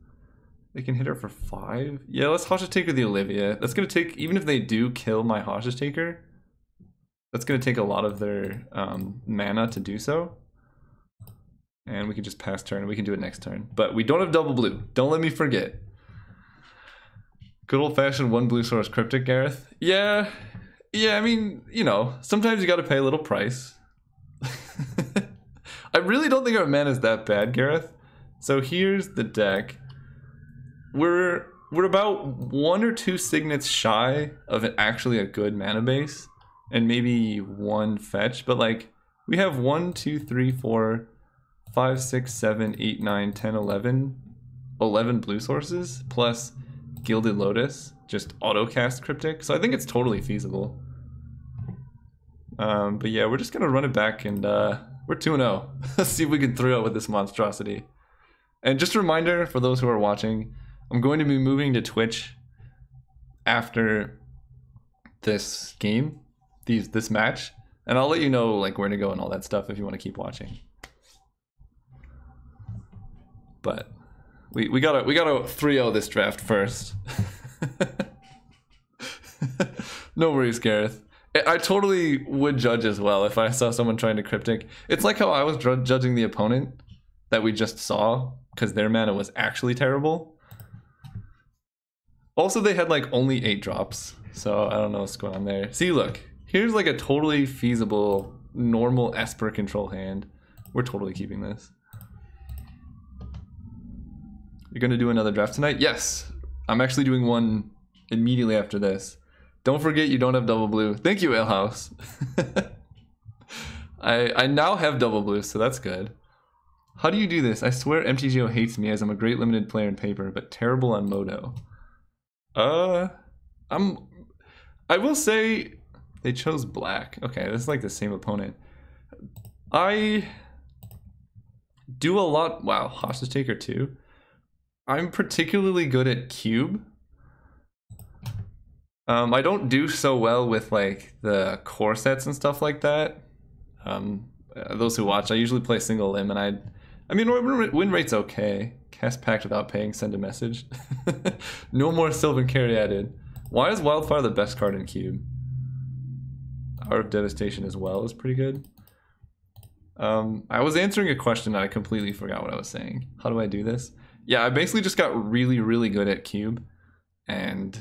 They can hit her for 5. Yeah, let's hostage taker the Olivia. That's gonna take, even if they do kill my hostage taker, that's gonna take a lot of their mana to do so. And we can just pass turn, and we can do it next turn. But we don't have double blue. Don't let me forget. Good old-fashioned 1 blue source cryptic, Gareth. Yeah, I mean, you know, sometimes you gotta pay a little price. I really don't think our mana is that bad, Gareth. So here's the deck. We're about 1 or 2 signets shy of actually a good mana base. And maybe 1 fetch, but like, we have 1, 2, 3, 4... 5, 6, 7, 8, 9, 10, 11 blue sources plus Gilded Lotus, just auto cast cryptic. So I think it's totally feasible. But yeah, we're just gonna run it back and we're 2-0. Let's see if we can 3-0 with this monstrosity. And just a reminder for those who are watching, I'm going to be moving to Twitch after this game, this match, and I'll let you know like where to go and all that stuff if you want to keep watching. But we gotta 3-0 this draft first. No worries, Gareth. I totally would judge as well if I saw someone trying to cryptic. It's like how I was judging the opponent that we just saw because their mana was actually terrible. Also, they had like only 8 drops, so I don't know what's going on there. See, look, here's like a totally feasible normal Esper control hand. We're totally keeping this. You're gonna do another draft tonight? Yes, I'm actually doing one immediately after this. Don't forget you don't have double blue. Thank you, Alehouse. I now have double blue, so that's good. How do you do this? I swear MTGO hates me as I'm a great limited player in paper, but terrible on Moto. I will say they chose black. Okay, this is like the same opponent. I do a lot. Wow, hostage taker too. I'm particularly good at cube. I don't do so well with like the core sets and stuff like that. Those who watch, I usually play single limb, and I mean win rate's okay. Cast Pact without paying, send a message. No more Sylvan Carry added. Why is Wildfire the best card in cube? Hour of Devastation as well is pretty good. I was answering a question and I completely forgot what I was saying. How do I do this? Yeah, I basically just got really, really good at cube, and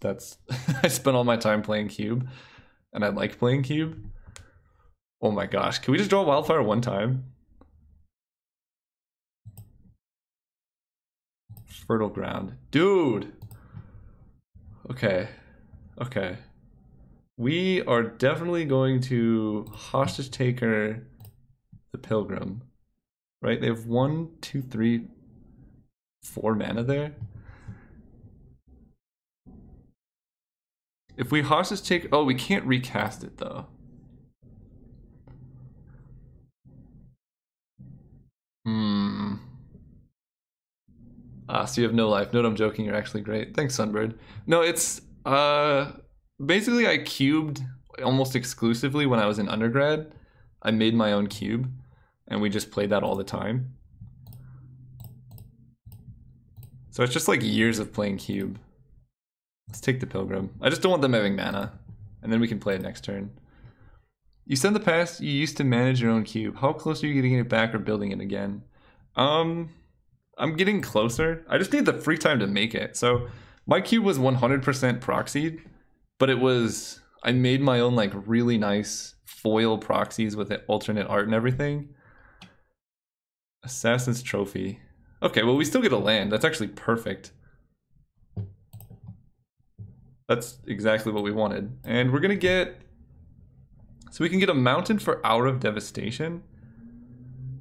that's I spent all my time playing cube, and I like playing cube. Oh my gosh, can we just draw Wildfire one time? Fertile Ground, dude. Okay. We are definitely going to hostage taker the Pilgrim, right? They have 1, 2, 3, 4 mana there. If we hostage take, oh, we can't recast it though. So you have no life. No, I'm joking. You're actually great. Thanks, Sunbird. No, it's basically I cubed almost exclusively when I was in undergrad. I made my own cube, and we just played that all the time. So it's just like years of playing cube. Let's take the Pilgrim. I just don't want them having mana, and then we can play it next turn. You said in the past you used to manage your own cube. How close are you getting it back or building it again? I'm getting closer. I just need the free time to make it. So my cube was 100% proxied, but it was, I made my own like really nice foil proxies with alternate art and everything. Assassin's Trophy. Okay, well we still get a land. That's actually perfect. That's exactly what we wanted. And we're gonna get, so we can get a mountain for Hour of Devastation.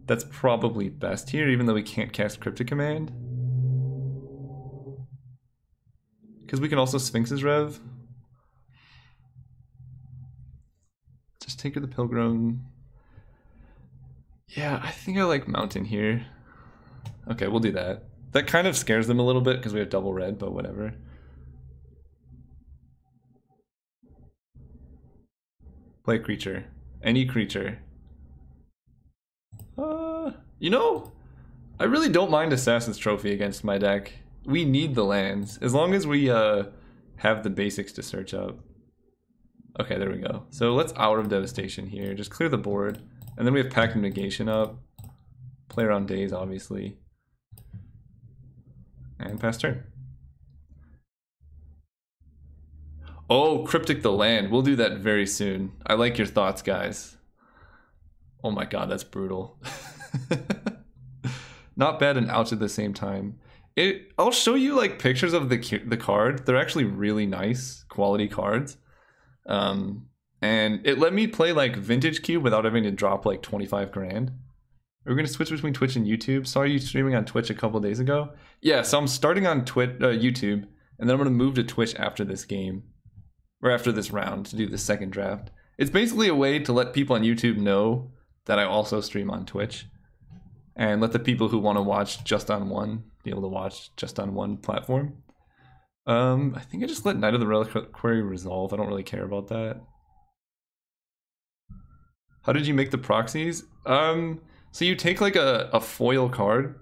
That's probably best here, even though we can't cast Cryptic Command. Because we can also Sphinx's Rev. Just take the Pilgrim. Yeah, I think I like Mountain here. Okay, we'll do that. That kind of scares them a little bit because we have double red, but whatever. Play a creature. Any creature. You know, I really don't mind Assassin's Trophy against my deck. We need the lands, as long as we have the basics to search up. Okay, there we go. So let's Hour of Devastation here. Just clear the board. And then we have Pact of Negation up. Play around Days, obviously. And pass turn. Oh, Cryptic the Land. We'll do that very soon. I like your thoughts, guys. Oh my god, that's brutal. Not bad and ouch at the same time. I'll show you like pictures of the card. They're actually really nice quality cards. And it let me play like Vintage Cube without having to drop like 25 grand. We're gonna switch between Twitch and YouTube. Saw you streaming on Twitch a couple days ago. Yeah, so I'm starting on YouTube, and then I'm gonna move to Twitch after this game, or after this round to do the second draft. It's basically a way to let people on YouTube know that I also stream on Twitch, and let the people who want to watch just on one be able to watch just on one platform. I think I just let Knight of the Reliquary resolve. I don't really care about that. How did you make the proxies? So you take like a foil card,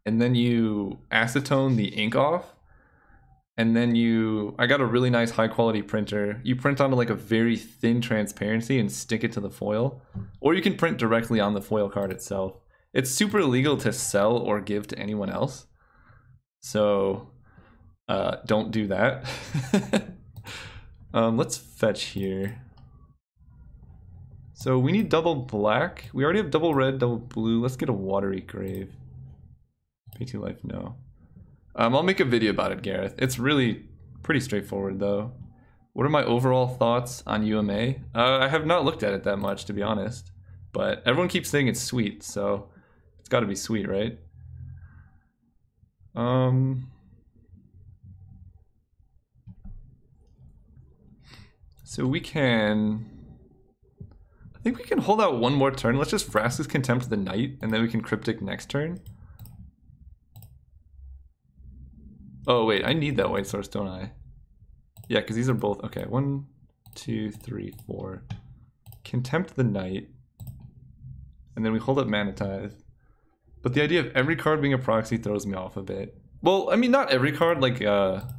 and then you acetone the ink off, and then I got a really nice high quality printer. You print onto like a very thin transparency and stick it to the foil, or you can print directly on the foil card itself. It's super illegal to sell or give to anyone else, so don't do that. Let's fetch here. So we need double black. We already have double red, double blue. Let's get a Watery Grave. Pay 2 life, no. I'll make a video about it, Gareth. It's really pretty straightforward, though. What are my overall thoughts on UMA? I have not looked at it that much, to be honest. But everyone keeps saying it's sweet, so it's got to be sweet, right? So we can... I think we can hold out one more turn. Let's just Vraska's Contempt the Knight, and then we can Cryptic next turn. Oh wait, I need that white source, don't I? Yeah, because these are both... Okay, 1, 2, 3, 4. Contempt the Knight. And then we hold up Mana Tithe. But the idea of every card being a proxy throws me off a bit. Well, I mean, not every card. Like,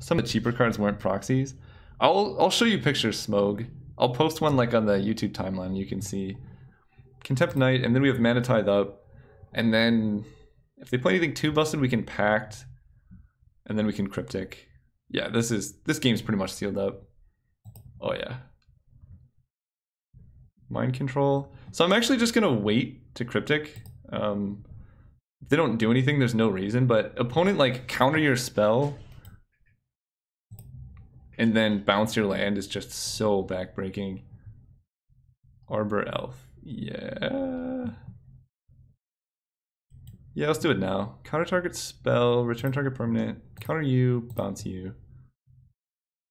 some of the cheaper cards weren't proxies. I'll show you pictures, Smog. I'll post one like on the YouTube timeline. You can see Contempt Knight, and then we have Mana Tithe up, and then if they play anything too busted, we can Pact, and then we can Cryptic. Yeah, this game's pretty much sealed up. Oh yeah. Mind Control. So I'm actually just gonna wait to Cryptic. If they don't do anything, there's no reason. But opponent like counter your spell, and then bounce your land is just so backbreaking. Arbor Elf. Yeah. Yeah, let's do it now. Counter target spell, return target permanent, counter you, bounce you.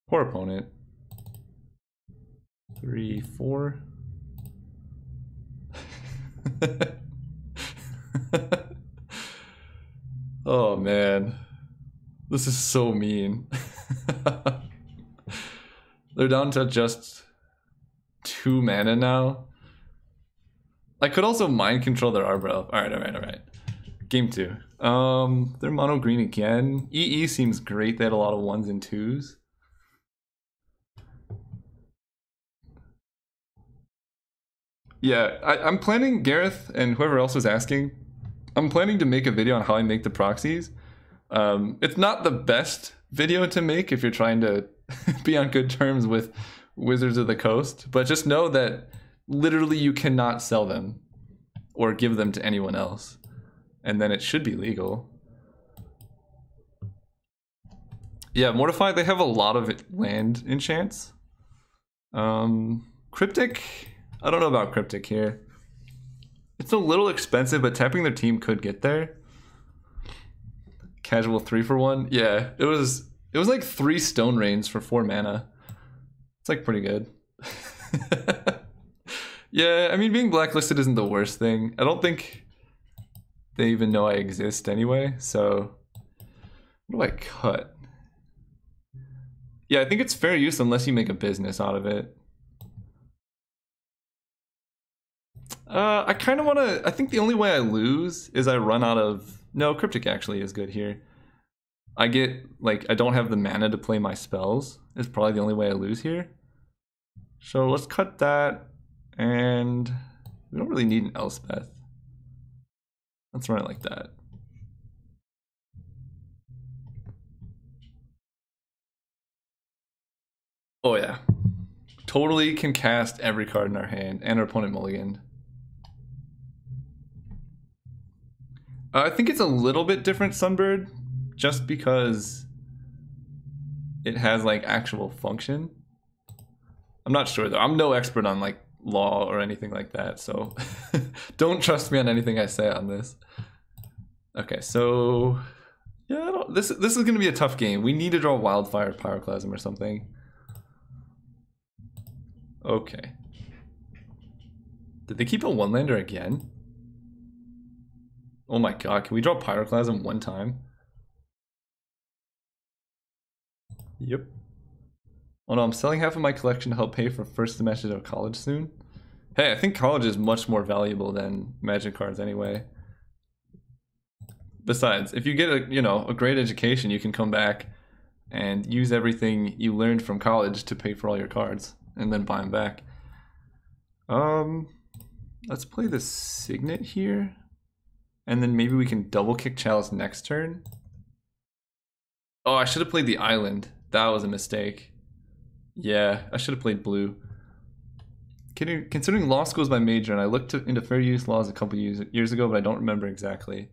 Poor opponent. 3, 4. Oh man. This is so mean. They're down to just 2 mana now. I could also mind control their Arbor Elf. Alright. Game 2. They're mono green again. EE seems great. They had a lot of 1s and 2s. Yeah, I'm planning, Gareth and whoever else was asking, I'm planning to make a video on how I make the proxies. It's not the best video to make if you're trying to be on good terms with Wizards of the Coast, but just know that literally you cannot sell them or give them to anyone else, and then it should be legal. Yeah, Mortify, they have a lot of land enchants. Cryptic, I don't know about Cryptic here. It's a little expensive, but tapping their team could get there. Casual 3 for 1. Yeah, it was like 3 Stone Rains for 4 mana. It's like pretty good. Yeah, I mean, being blacklisted isn't the worst thing. I don't think they even know I exist anyway, so what do I cut? Yeah, I think it's fair use unless you make a business out of it. I kind of want to... I think the only way I lose is I run out of... No, Cryptic actually is good here. I get, like, I don't have the mana to play my spells. It's probably the only way I lose here. So let's cut that, and we don't really need an Elspeth. Let's run it like that. Oh yeah. Totally can cast every card in our hand, and our opponent mulliganed. I think it's a little bit different, Sunbird, just because it has like actual function. I'm not sure though. I'm no expert on like law or anything like that, so don't trust me on anything I say on this. Okay, so yeah, this is gonna be a tough game. We need to draw Wildfire, Pyroclasm, or something. Okay. Did they keep a 1-lander again? Oh my god, can we draw Pyroclasm 1 time? Yep. Oh no, I'm selling half of my collection to help pay for first semester of college soon. Hey, I think college is much more valuable than Magic cards anyway. Besides, if you get a great education, you can come back and use everything you learned from college to pay for all your cards and then buy them back. Let's play the Signet here. And then maybe we can double kick Chalice next turn. Oh, I should have played the Island. That was a mistake. Yeah, I should have played blue. Considering law school is my major, and I looked into fair use laws a couple years ago, but I don't remember exactly.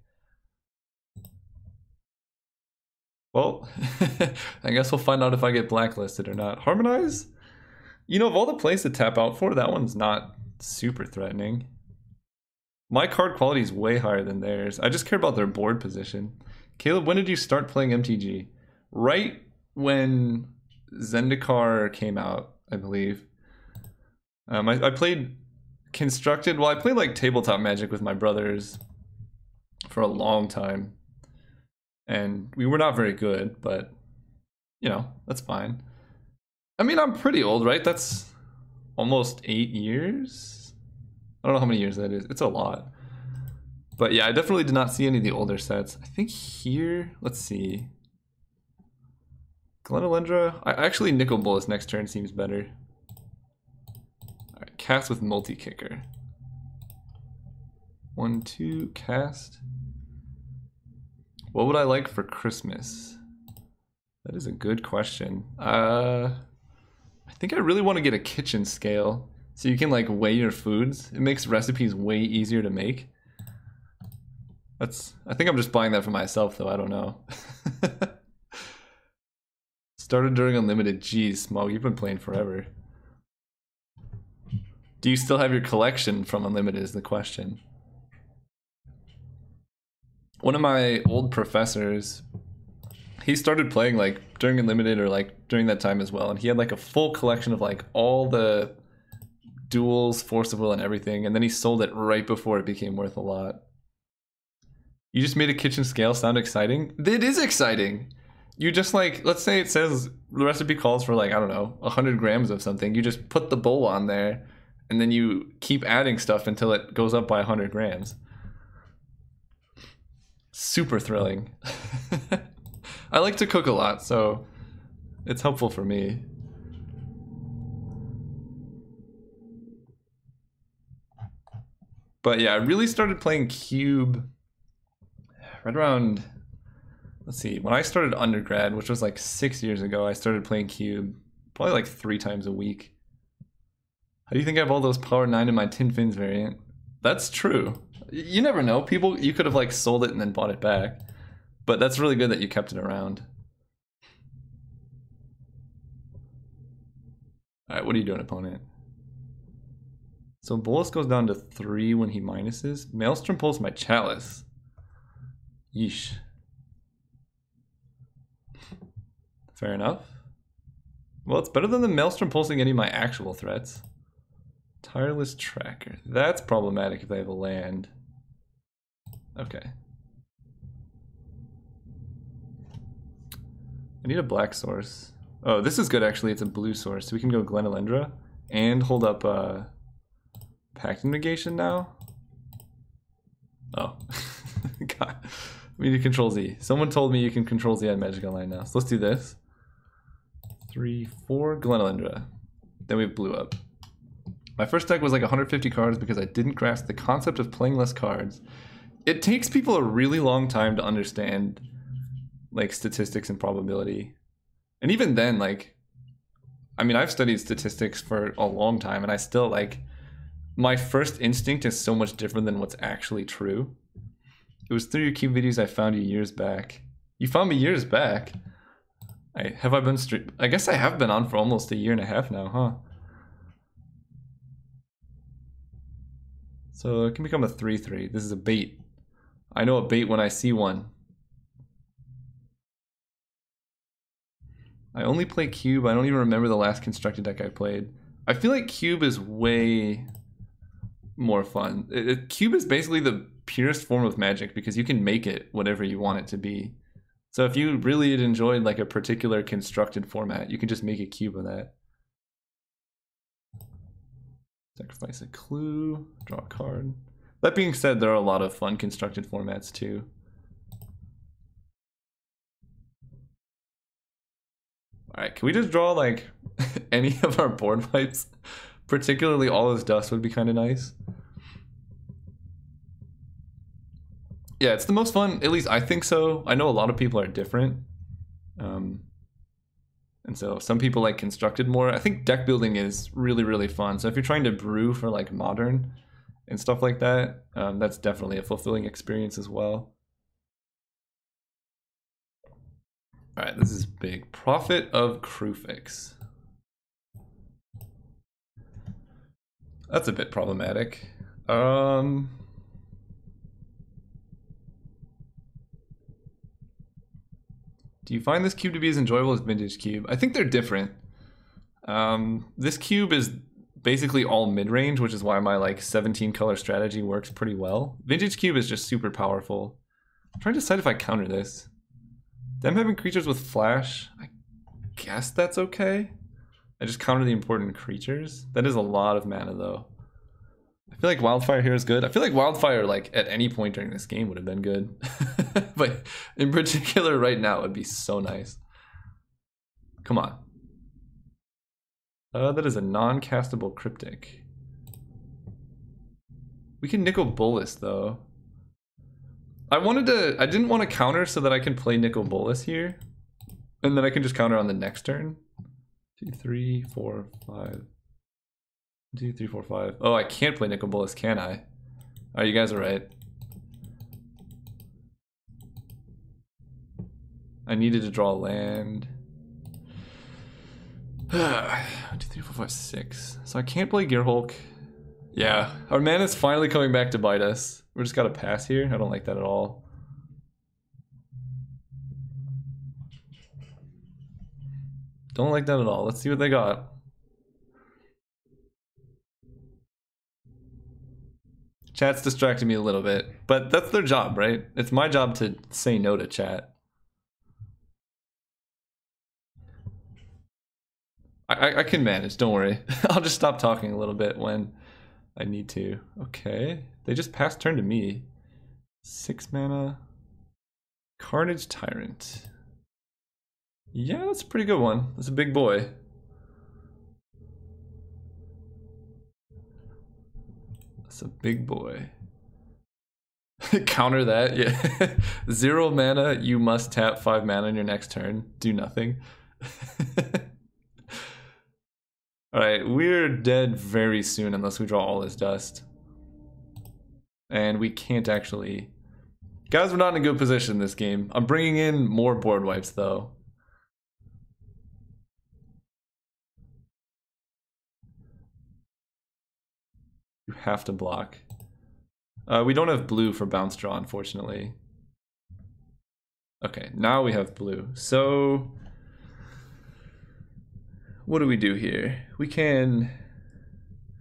Well, I guess we'll find out if I get blacklisted or not. Harmonize? You know, of all the plays to tap out for, that one's not super threatening. My card quality is way higher than theirs. I just care about their board position. Caleb, when did you start playing MTG? Right when Zendikar came out, I believe. I played Constructed. Well, I played like tabletop Magic with my brothers for a long time. And we were not very good, but, you know, that's fine. I mean, I'm pretty old, right? That's almost 8 years? I don't know how many years that is. It's a lot. But yeah, I definitely did not see any of the older sets. I think here, let's see. Glenalendra. Actually, Nicol Bolas next turn seems better. Alright, cast with multi-kicker. 1, 2, cast. What would I like for Christmas? That is a good question. I think I really want to get a kitchen scale. So you can like weigh your foods. It makes recipes way easier to make. I think I'm just buying that for myself though, I don't know. Started during Unlimited. Jeez, Smog, you've been playing forever. Do you still have your collection from Unlimited is the question. One of my old professors, he started playing like during Unlimited or like during that time as well, and he had like a full collection of like all the duels, Force of Will, and everything, and then he sold it right before it became worth a lot. You just made a kitchen scale sound exciting? It is exciting! You just like, let's say it says the recipe calls for like, I don't know, 100 grams of something. You just put the bowl on there and then you keep adding stuff until it goes up by 100 grams. Super thrilling. I like to cook a lot, so it's helpful for me. But yeah, I really started playing Cube right around, let's see, when I started undergrad, which was like 6 years ago, I started playing Cube probably like 3 times a week. How do you think I have all those Power 9 in my Tin Fins variant? That's true. You never know. People, you could have like sold it and then bought it back. But that's really good that you kept it around. Alright, what are you doing, opponent? So Bolus goes down to 3 when he minuses. Maelstrom pulls my Chalice. Yeesh. Fair enough. Well, it's better than the Maelstrom pulsing any of my actual threats. Tireless Tracker. That's problematic if they have a land. Okay. I need a black source. Oh, this is good actually. It's a blue source. So we can go Glenelendra and hold up Pact Negation now. Oh. God. We need to control Z. Someone told me you can control Z on Magic Online now. So let's do this. 3, 4, Glenelendra. Then we have blue up. My first deck was like 150 cards because I didn't grasp the concept of playing less cards. It takes people a really long time to understand like statistics and probability. And even then, like, I mean, I've studied statistics for a long time and I still like, my first instinct is so much different than what's actually true. It was through your Cube videos I found you years back. You found me years back? Have I been I guess I have been on for almost 1.5 years now, huh? So it can become a 3/3. This is a bait. I know a bait when I see one. I only play Cube. I don't even remember the last constructed deck I played. I feel like Cube is way more fun. Cube is basically the purest form of Magic because you can make it whatever you want it to be. So if you really had enjoyed like a particular constructed format, you can just make a cube of that. Sacrifice a clue, draw a card. That being said, there are a lot of fun constructed formats too. Alright, can we just draw like any of our board wipes? Particularly All Is Dust would be kind of nice. Yeah, it's the most fun, at least I think so. I know a lot of people are different. And so some people like constructed more. I think deck building is really, really fun. So if you're trying to brew for like modern and stuff like that, that's definitely a fulfilling experience as well. All right, this is big. Prophet of Krufix. That's a bit problematic. Do you find this cube to be as enjoyable as Vintage Cube? I think they're different. This cube is basically all mid-range, which is why my like 17 color strategy works pretty well. Vintage Cube is just super powerful. I'm trying to decide if I counter this. Them having creatures with flash, I guess that's okay. I just counter the important creatures. That is a lot of mana though. I feel like Wildfire here is good. I feel like Wildfire like at any point during this game would have been good. But in particular right now it would be so nice. Come on. That is a non-castable Cryptic. We can Nicol Bolas though. I didn't want to counter so that I can play Nicol Bolas here. And then I can just counter on the next turn. 2, 3, 4, 5. 2, 3, 4, 5. Oh, I can't play Nicol Bolas, can I? Oh, you guys are right. I needed to draw land. 1, 2, 3, 4, 5, 6. So I can't play Gearhulk. Yeah, our mana's finally coming back to bite us. We're just gotta pass here. I don't like that at all. Don't like that at all. Let's see what they got. Chat's distracting me a little bit, but that's their job, right? It's my job to say no to chat. I can manage, don't worry. I'll just stop talking a little bit when I need to. Okay, they just passed turn to me. 6 mana. Carnage Tyrant. Yeah, that's a pretty good one. That's a big boy. That's a big boy. Counter that, yeah. 0 mana, you must tap 5 mana on your next turn. Do nothing. Alright, we're dead very soon unless we draw all his dust. And we can't actually... Guys, we're not in a good position this game. I'm bringing in more board wipes, though. You have to block. We don't have blue for bounce draw, unfortunately. Okay, now we have blue. So... what do we do here? We can...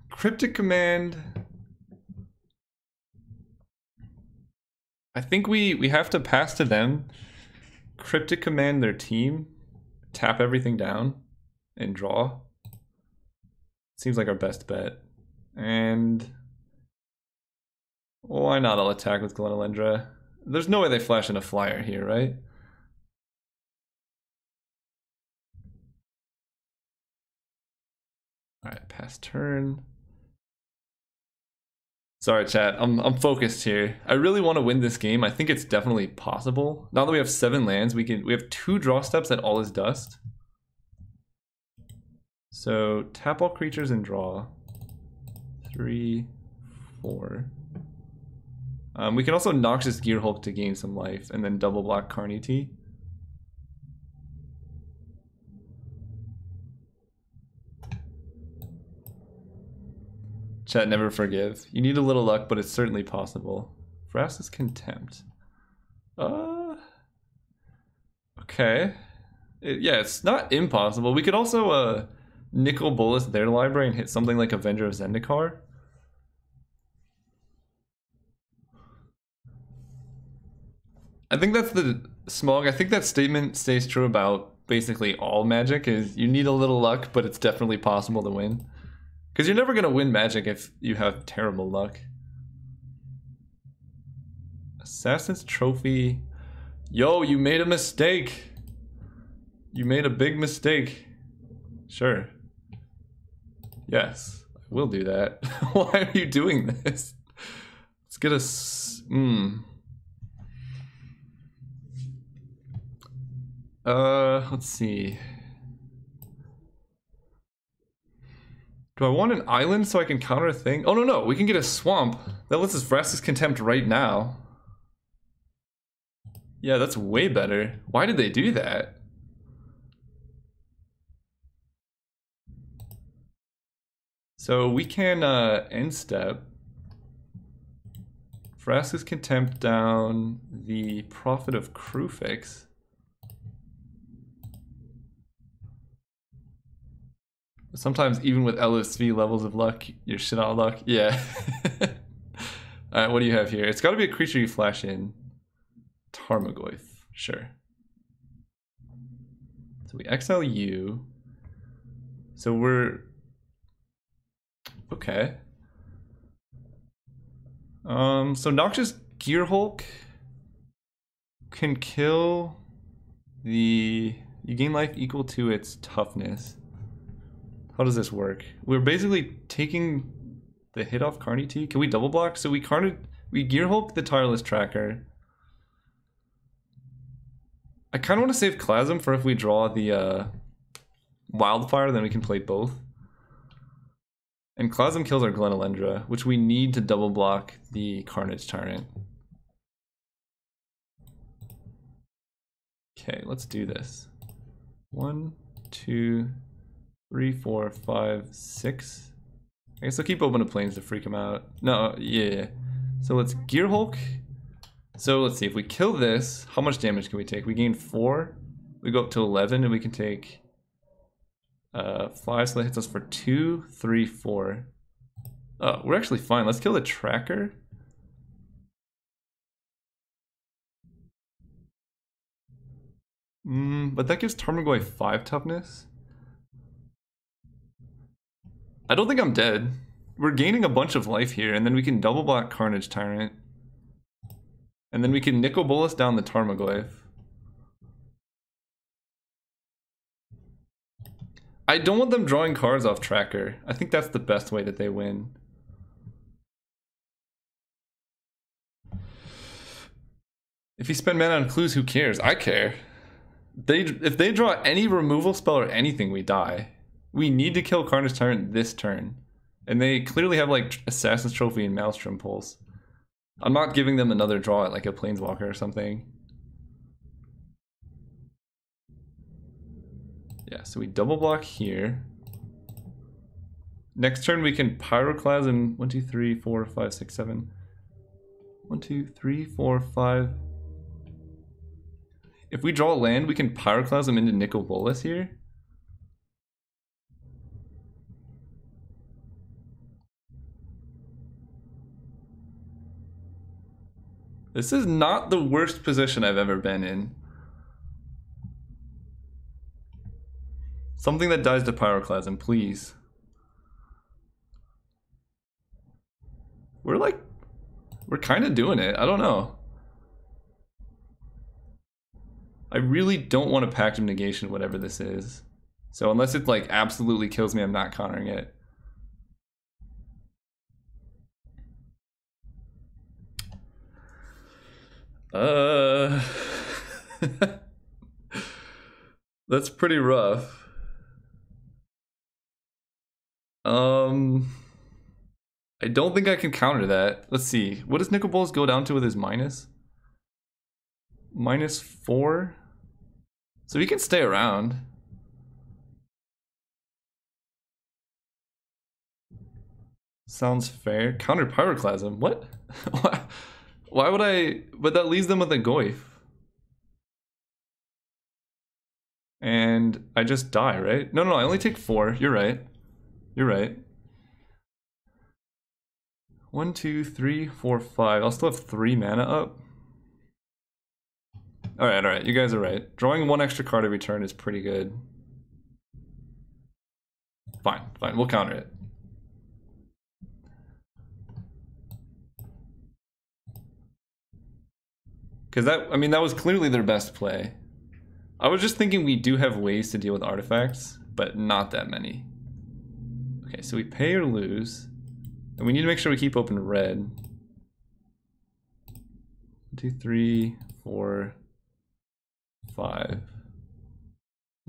Cryptic Command... I think we have to pass to them, Cryptic Command their team, tap everything down, and draw. Seems like our best bet. And why not? I'll attack with Glenalendra. There's no way they flash in a flyer here, right? Alright, pass turn. Sorry, chat. I'm focused here. I really want to win this game. I think it's definitely possible. Now that we have 7 lands, we have 2 draw steps at all is dust. So tap all creatures and draw. 3, 4. We can also Noxious Gearhulk to gain some life, and then double block Carnity. Chat, never forgive. You need a little luck, but it's certainly possible. Vraska's Contempt. Okay. Yeah, it's not impossible. We could also Nicol Bolas their library and hit something like Avenger of Zendikar. I think that's the Smog. I think that statement stays true about basically all Magic. Is you need a little luck, but it's definitely possible to win. Because you're never going to win Magic if you have terrible luck. Assassin's Trophy. Yo, you made a mistake. You made a big mistake. Sure. Yes, I will do that. Why are you doing this? Let's get a... let's see. Do I want an island so I can counter a thing? Oh, no, we can get a swamp. That lets us Vraska's Contempt right now. Yeah, that's way better. Why did they do that? So we can end step. Vraska's Contempt down the Prophet of Krufix. Sometimes even with LSV levels of luck, you're shit out of luck. Yeah. Alright, what do you have here? It's got to be a creature you flash in. Tarmogoyf. Sure. So we exile you. So we're... okay. So Noxious Gearhulk can kill the... you gain life equal to its toughness. How does this work? We're basically taking the hit off Carnity. Can we double block? So we Gearhulk the Tireless Tracker. I kind of want to save Clasm for if we draw the Wildfire, then we can play both. And Clasm kills our Glenalendra, which we need to double block the Carnage Tyrant. Okay, let's do this. 1, 2, 3, 4, 5, 6. I guess I'll keep open to planes to freak him out. No, yeah. So let's Gearhulk. So let's see, if we kill this, how much damage can we take? We gain 4. We go up to 11, and we can take 5, so that hits us for 2, 3, 4. Oh, we're actually fine. Let's kill the Tracker. But that gives Tarmogoyf 5 toughness. I don't think I'm dead. We're gaining a bunch of life here, and then we can double block Carnage Tyrant. And then we can Nicol Bolas down the Tarmogoyf. I don't want them drawing cards off Tracker. I think that's the best way that they win. If you spend mana on clues, who cares? I care. If they draw any removal spell or anything, we die. We need to kill Carnage Tyrant this turn. And they clearly have like Assassin's Trophy and Maelstrom Pulse. I'm not giving them another draw at like a Planeswalker or something. Yeah, so we double block here. Next turn we can Pyroclasm 1, 2, 3, 4, 5, 6, 7. 1, 2, 3, 4, 5. If we draw a land, we can Pyroclasm into Nicol Bolas here. This is not the worst position I've ever been in. Something that dies to Pyroclasm, please. We're kind of doing it. I don't know. I really don't want to Pact of Negation, whatever this is. So unless it like absolutely kills me, I'm not countering it. That's pretty rough. I don't think I can counter that. Let's see. What does Nicol Bolas go down to with his minus? -4? So he can stay around. Sounds fair. Counter Pyroclasm. What? Why would I? But that leaves them with a Goyf. And I just die, right? No, I only take 4. You're right. You're right. 1, 2, 3, 4, 5. I'll still have 3 mana up. Alright. You guys are right. Drawing 1 extra card every turn is pretty good. Fine. We'll counter it. Because that was clearly their best play. I was just thinking we do have ways to deal with artifacts, but not that many. Okay, so we pay or lose. And we need to make sure we keep open red. 1, 2, 3, 4, 5. 1,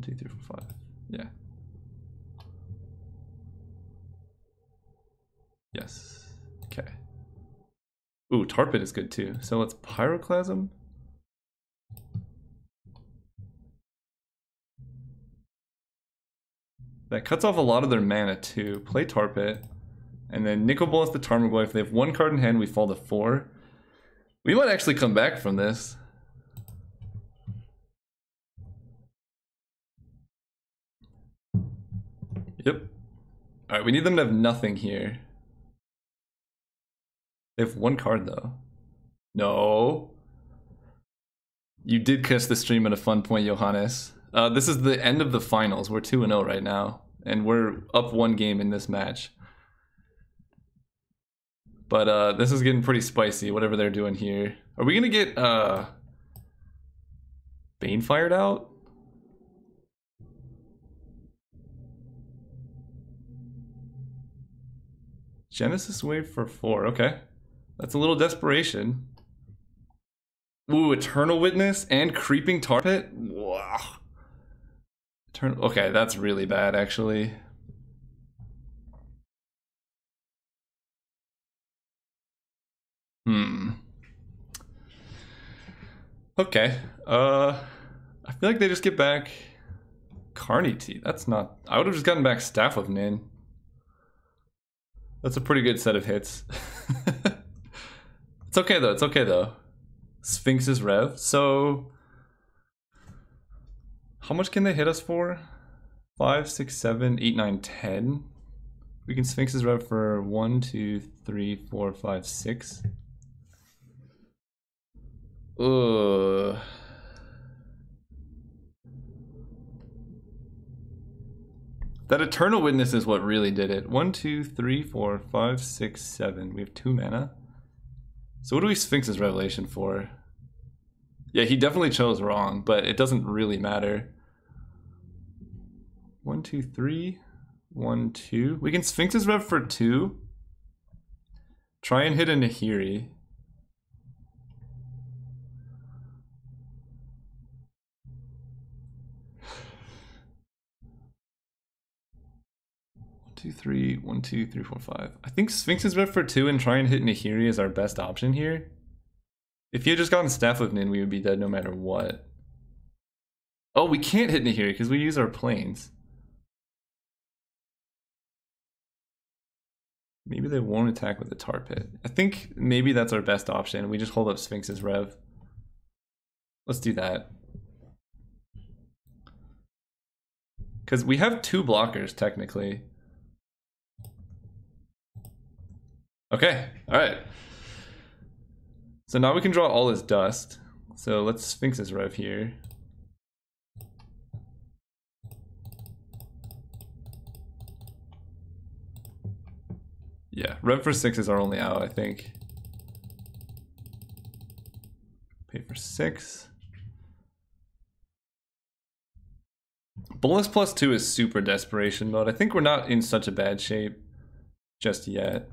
2, 3, 4, 5. Yeah. Yes. Okay. Ooh, Tar Pit is good too. So let's Pyroclasm. That cuts off a lot of their mana too. Play Tar Pit. And then Nicol Bolas the Tarmogoyf. If they have 1 card in hand, we fall to 4. We might actually come back from this. Yep. Alright, we need them to have nothing here. They have 1 card though. No. You did kiss the stream at a fun point, Johannes. This is the end of the finals. We're 2-0 right now. And we're up 1 game in this match. But this is getting pretty spicy, whatever they're doing here. Are we gonna get Bane fired out? Genesis Wave for 4, okay. That's a little desperation. Ooh, Eternal Witness and Creeping Tar Pit? Wow. Okay, that's really bad, actually. Okay. I feel like they just get back Carnity. That's not... I would have just gotten back Staff of Nin. That's a pretty good set of hits. It's okay though. Sphinx's Rev. So... how much can they hit us for? 5, 6, 7, 8, 9, 10. We can Sphinx's Rev for 1, 2, 3, 4, 5, 6. Ugh. That Eternal Witness is what really did it. 1, 2, 3, 4, 5, 6, 7. We have 2 mana. So what do we Sphinx's Revelation for? Yeah, he definitely chose wrong, but it doesn't really matter. 1, 2, 3. 1, 2. We can Sphinx's Rev for 2. Try and hit a Nahiri. Two, 3, 1, 2, 3, 4, 5. I think Sphinx's Rev for 2 and try and hit Nahiri is our best option here. If he had just gotten Staff of Nin, we would be dead no matter what. Oh, we can't hit Nahiri because we use our planes. Maybe they won't attack with the Tar Pit. I think maybe that's our best option. We just hold up Sphinx's Rev. Let's do that. Because we have 2 blockers, technically. Okay, alright. So now we can draw all his dust. So let's Sphinx's Rev here. Yeah, Rev for 6 is our only out, I think. Pay for 6. Bolus plus 2 is super desperation mode. I think we're not in such a bad shape just yet.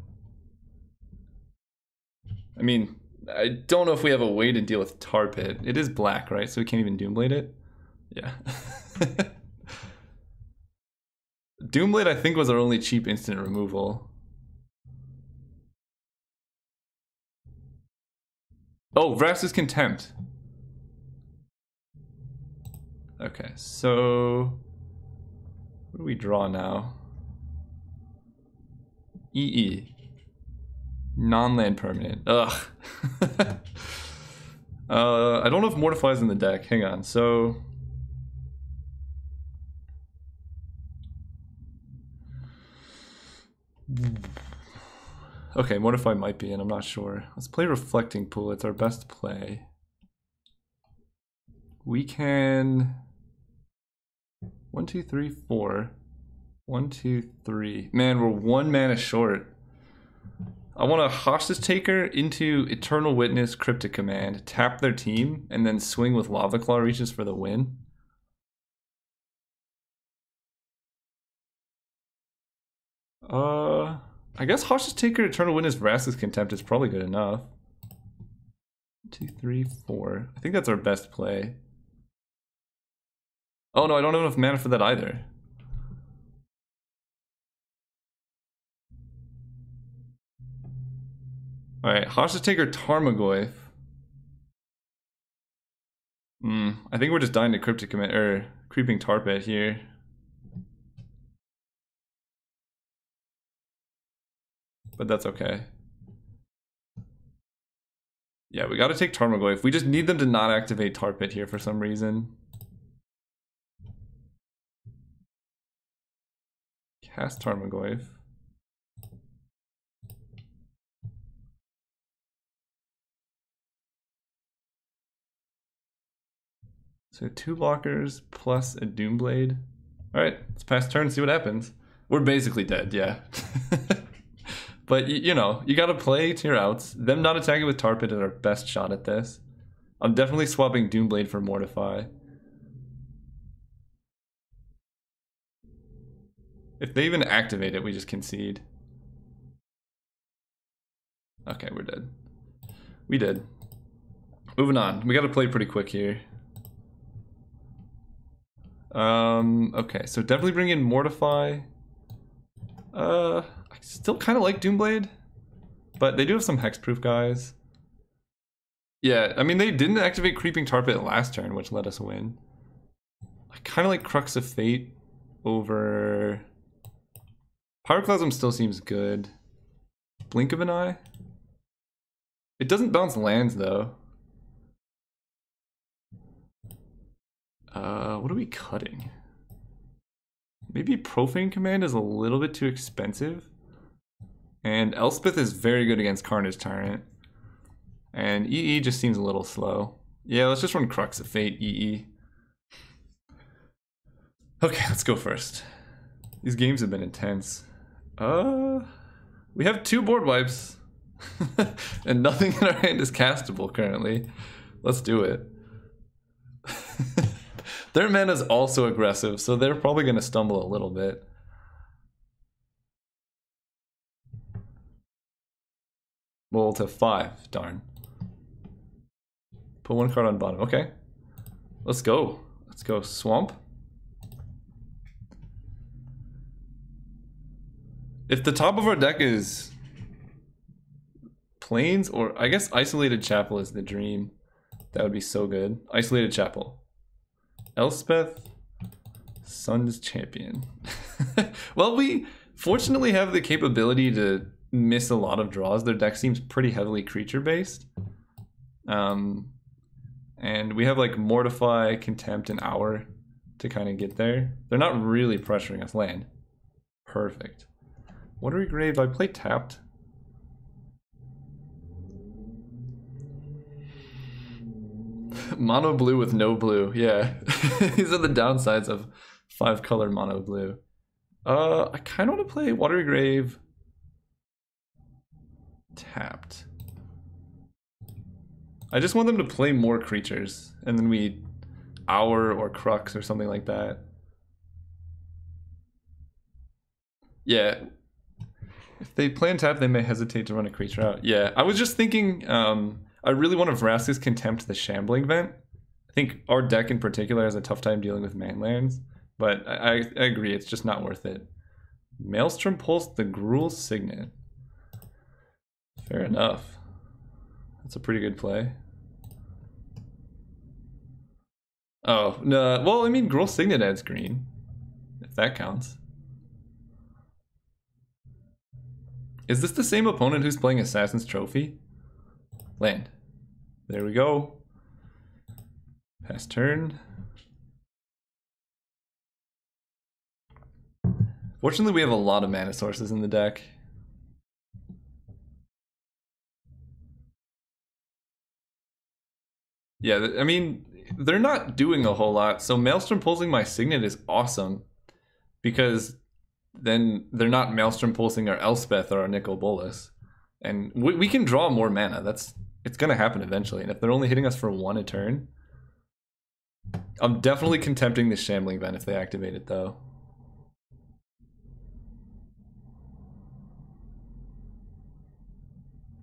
I mean, I don't know if we have a way to deal with Tar Pit. It is black, right? So we can't even Doomblade it? Yeah. Doomblade, I think, was our only cheap instant removal. Oh, Vrax's Contempt. Okay, so what do we draw now? EE. Non-land permanent. Ugh. I don't know if Mortify's in the deck. Hang on. So okay, Mortify might be in, I'm not sure. Let's play Reflecting Pool, it's our best play. We can 1, 2, 3, 4. 1, 2, 3. Man, we're 1 mana short. I want to Hostage Taker into Eternal Witness, Cryptic Command, tap their team, and then swing with Lava Claw Reaches for the win. I guess Hostage Taker, Eternal Witness, Vrax's Contempt is probably good enough. 2, 3, 4. I think that's our best play. Oh no, I don't have enough mana for that either. Alright, Hostage Taker, Tarmogoyf. I think we're just dying to Cryptic Command, or Creeping Tar Pit here. But that's okay. Yeah, we gotta take Tarmogoyf. We just need them to not activate Tar Pit here for some reason. Cast Tarmogoyf. So 2 blockers plus a Doomblade. Alright, let's pass turn and see what happens. We're basically dead, yeah. But, you know, you gotta play to your outs. Them not attacking with Tar Pit is our best shot at this. I'm definitely swapping Doomblade for Mortify. If they even activate it, we just concede. Okay, we're dead. We did. Moving on. We gotta play pretty quick here. Okay, so definitely bring in Mortify. I still kind of like Doomblade, but they do have some hexproof guys. Yeah, I mean, they didn't activate Creeping Tar Pit last turn, which let us win. I kind of like Crux of Fate over... Pyroclasm still seems good. Blink of an Eye? It doesn't bounce lands, though. What are we cutting? Maybe Profane Command is a little bit too expensive. And Elspeth is very good against Carnage Tyrant. And EE just seems a little slow. Yeah, let's just run Crux of Fate, EE. Okay, let's go first. These games have been intense. We have 2 board wipes. And nothing in our hand is castable currently. Let's do it. Their mana's also aggressive, so they're probably going to stumble a little bit. Roll to 5, darn. Put 1 card on bottom. Okay. Let's go. Let's go. Swamp. If the top of our deck is Plains, or I guess Isolated Chapel is the dream. That would be so good. Isolated Chapel. Elspeth, Sun's Champion. Well, we fortunately have the capability to miss a lot of draws. Their deck seems pretty heavily creature based. And we have like Mortify, Contempt, and Hour to kind of get there. They're not really pressuring us. Land. Perfect. Watery Grave, I play tapped. Mono blue with no blue, yeah. These are the downsides of 5-color mono blue. I kind of want to play Watery Grave tapped. I just want them to play more creatures, and then we Hour or Crux or something like that. Yeah. If they play and tap, they may hesitate to run a creature out. Yeah, I was just thinking, I really want to Vraska's Contempt the Shambling Vent. I think our deck in particular has a tough time dealing with manlands, but I agree, it's just not worth it. Maelstrom Pulse the Gruul Signet. Fair enough. That's a pretty good play. Oh, no, well, I mean, Gruul Signet adds green, if that counts. Is this the same opponent who's playing Assassin's Trophy? Land. There we go. Pass turn. Fortunately, we have a lot of mana sources in the deck. Yeah, I mean, they're not doing a whole lot, so Maelstrom pulsing my Signet is awesome, because then they're not Maelstrom pulsing our Elspeth or our Nicol Bolas. And we can draw more mana. It's going to happen eventually. And if they're only hitting us for 1 a turn, I'm definitely contempting the Shambling Vent if they activate it, though.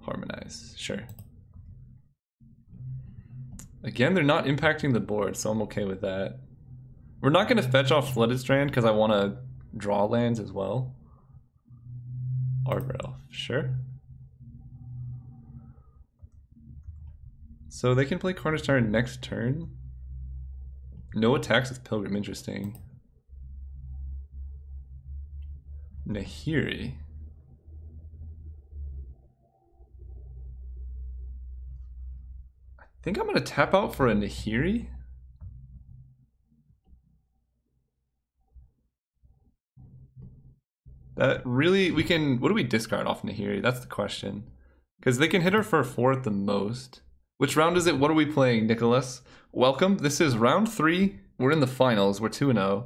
Harmonize, sure. Again, they're not impacting the board, so I'm okay with that. We're not going to fetch off Flooded Strand because I want to draw lands as well. Arbor Elf, sure. So they can play Carnage Tyrant next turn. No attacks with Pilgrim, interesting. Nahiri. I think I'm going to tap out for a Nahiri. That really, we can, what do we discard off Nahiri? That's the question. Because they can hit her for 4 at the most. Which round is it? What are we playing, Nicholas? Welcome. This is round 3. We're in the finals. We're 2-0.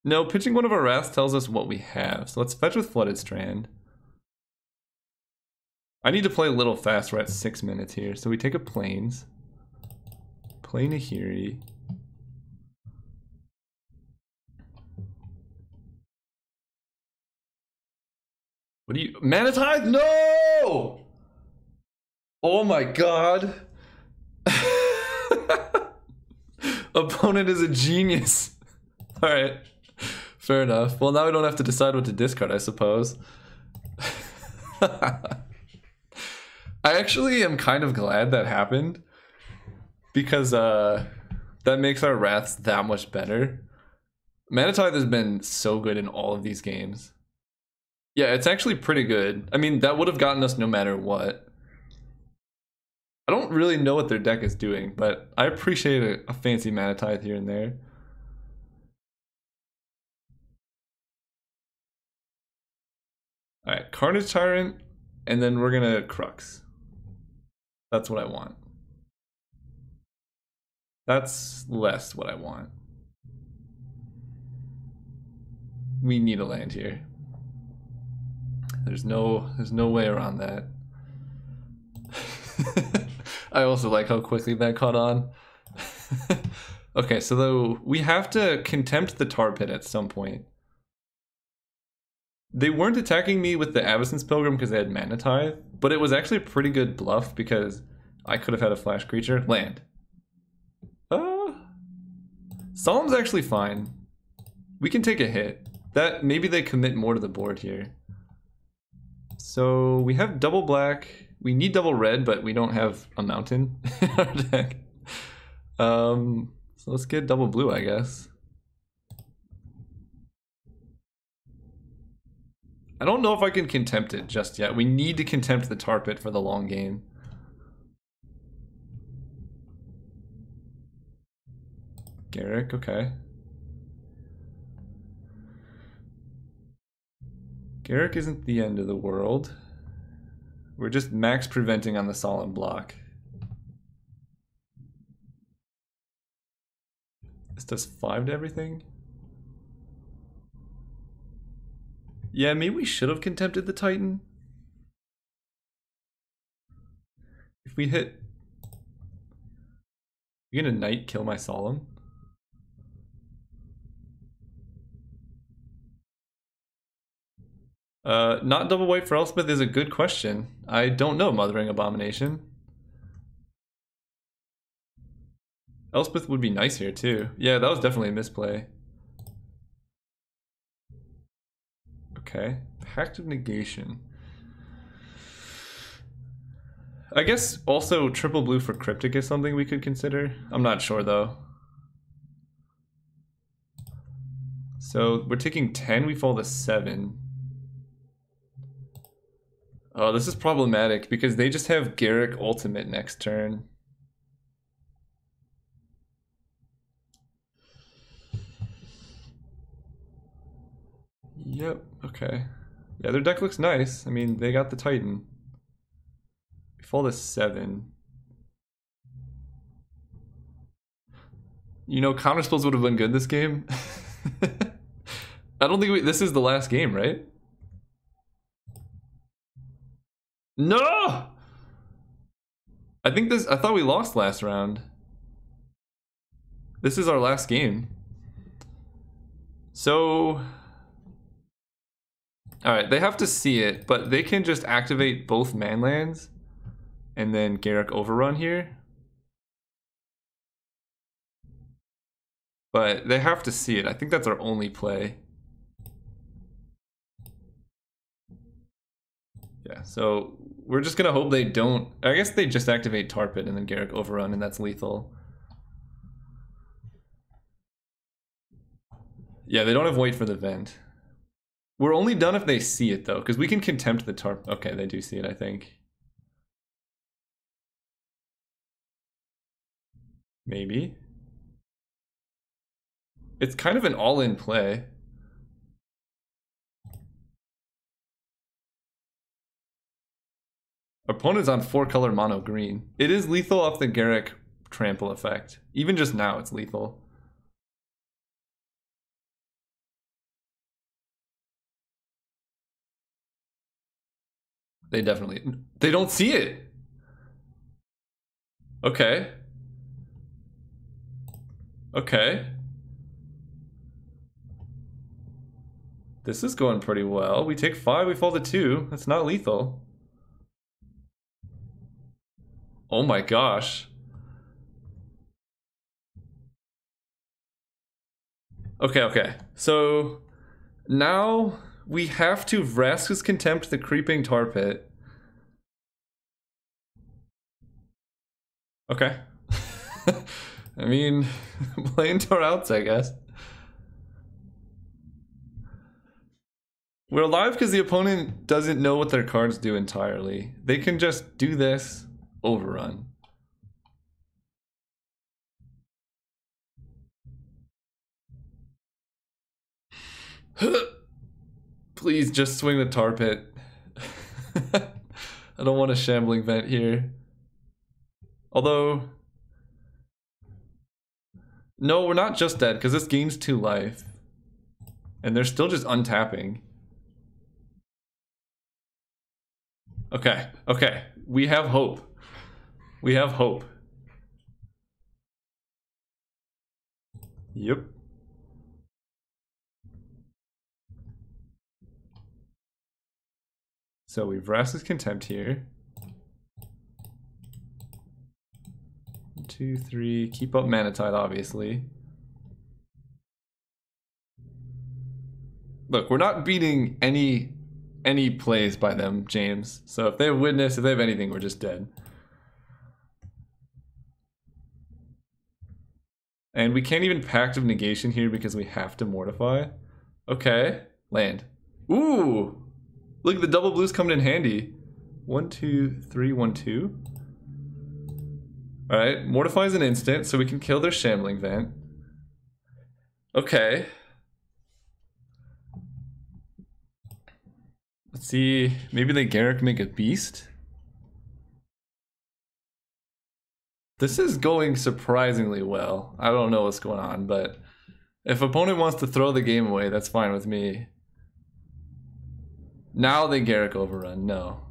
No, pitching one of our Wraths tells us what we have. So let's fetch with Flooded Strand. I need to play a little fast. We're at 6 minutes here. So we take a Plains. Play Nahiri. What do you... Mana Tithe? No! Oh my god. Opponent is a genius. Alright. Fair enough. Well, now we don't have to decide what to discard, I suppose. I actually am kind of glad that happened. Because that makes our Wraths that much better. Mana Tithe has been so good in all of these games. Yeah, it's actually pretty good. I mean, that would have gotten us no matter what. I don't really know what their deck is doing, but I appreciate a fancy Mana Tithe here and there. Alright, Carnage Tyrant, and then we're gonna Crux. That's what I want. That's less what I want. We need a land here. There's no way around that. I also like how quickly that caught on. Okay, so though we have to contempt the tar pit at some point. They weren't attacking me with the Avacyn's Pilgrim because they had Mana Tithe, but it was actually a pretty good bluff because I could have had a flash creature. Land. Solemn's actually fine. We can take a hit. That maybe they commit more to the board here. So we have double black. We need double red, but we don't have a mountain in our deck. So let's get double blue, I guess. I don't know if I can contempt it just yet. We need to contempt the tar pit for the long game. Garrick, okay. Garrick isn't the end of the world. We're just max preventing on the solemn block. This does 5 to everything? Yeah, maybe we should have contempted the Titan. If we hit... You're gonna Knight kill my Solemn? Not double white for Elspeth is a good question. I don't know, Mothering Abomination. Elspeth would be nice here too. Yeah, that was definitely a misplay. Okay, Pact of Negation. I guess also triple blue for Cryptic is something we could consider. I'm not sure though. So we're taking 10, we fall to 7. Oh, this is problematic because they just have Garrick Ultimate next turn. Yep, okay. Yeah, their deck looks nice. I mean, they got the Titan. We fall to 7. You know, counterspells would have been good this game. I don't think this is the last game, right? No! I thought we lost last round. This is our last game. So... Alright, they have to see it, but they can just activate both manlands and then Garrick Overrun here. But they have to see it. I think that's our only play. Yeah, so we're just gonna hope they don't... I guess they just activate Tar Pit and then Garrick Overrun and that's lethal. Yeah, they don't have white for the vent. We're only done if they see it though, because we can contempt the Tar... Okay, they do see it, I think. Maybe. It's kind of an all-in play. Opponent's on 4-color mono green. It is lethal off the Garrick trample effect. Even just now, it's lethal. They definitely... They don't see it! Okay. Okay. This is going pretty well. We take 5, we fall to 2. That's not lethal. Oh my gosh. Okay, okay. So now we have to Vraska's Contempt the Creeping Tar Pit. Okay. I mean, playing Tar outs, I guess. We're alive because the opponent doesn't know what their cards do entirely. They can just do this, overrun. Please just swing the Tar Pit. I don't want a Shambling Vent here. Although... No, we're not just dead, because this gains 2 life. And they're still just untapping. Okay, okay. We have hope. We have hope. Yep. So we've Vraska's Contempt here. 1, 2, 3. Keep up Mana Tide, obviously. Look, we're not beating any plays by them, James. So if they have Witness, if they have anything, we're just dead. And we can't even Pact of Negation here because we have to Mortify. Okay, land. Ooh! Look, the double blues coming in handy. 1, 2, 3, 1, 2. Alright, Mortify is an instant, so we can kill their Shambling Vent. Okay. Let's see, maybe they Garruk make a beast? This is going surprisingly well. I don't know what's going on, but if opponent wants to throw the game away, that's fine with me. Now they Garruk Overrun, no.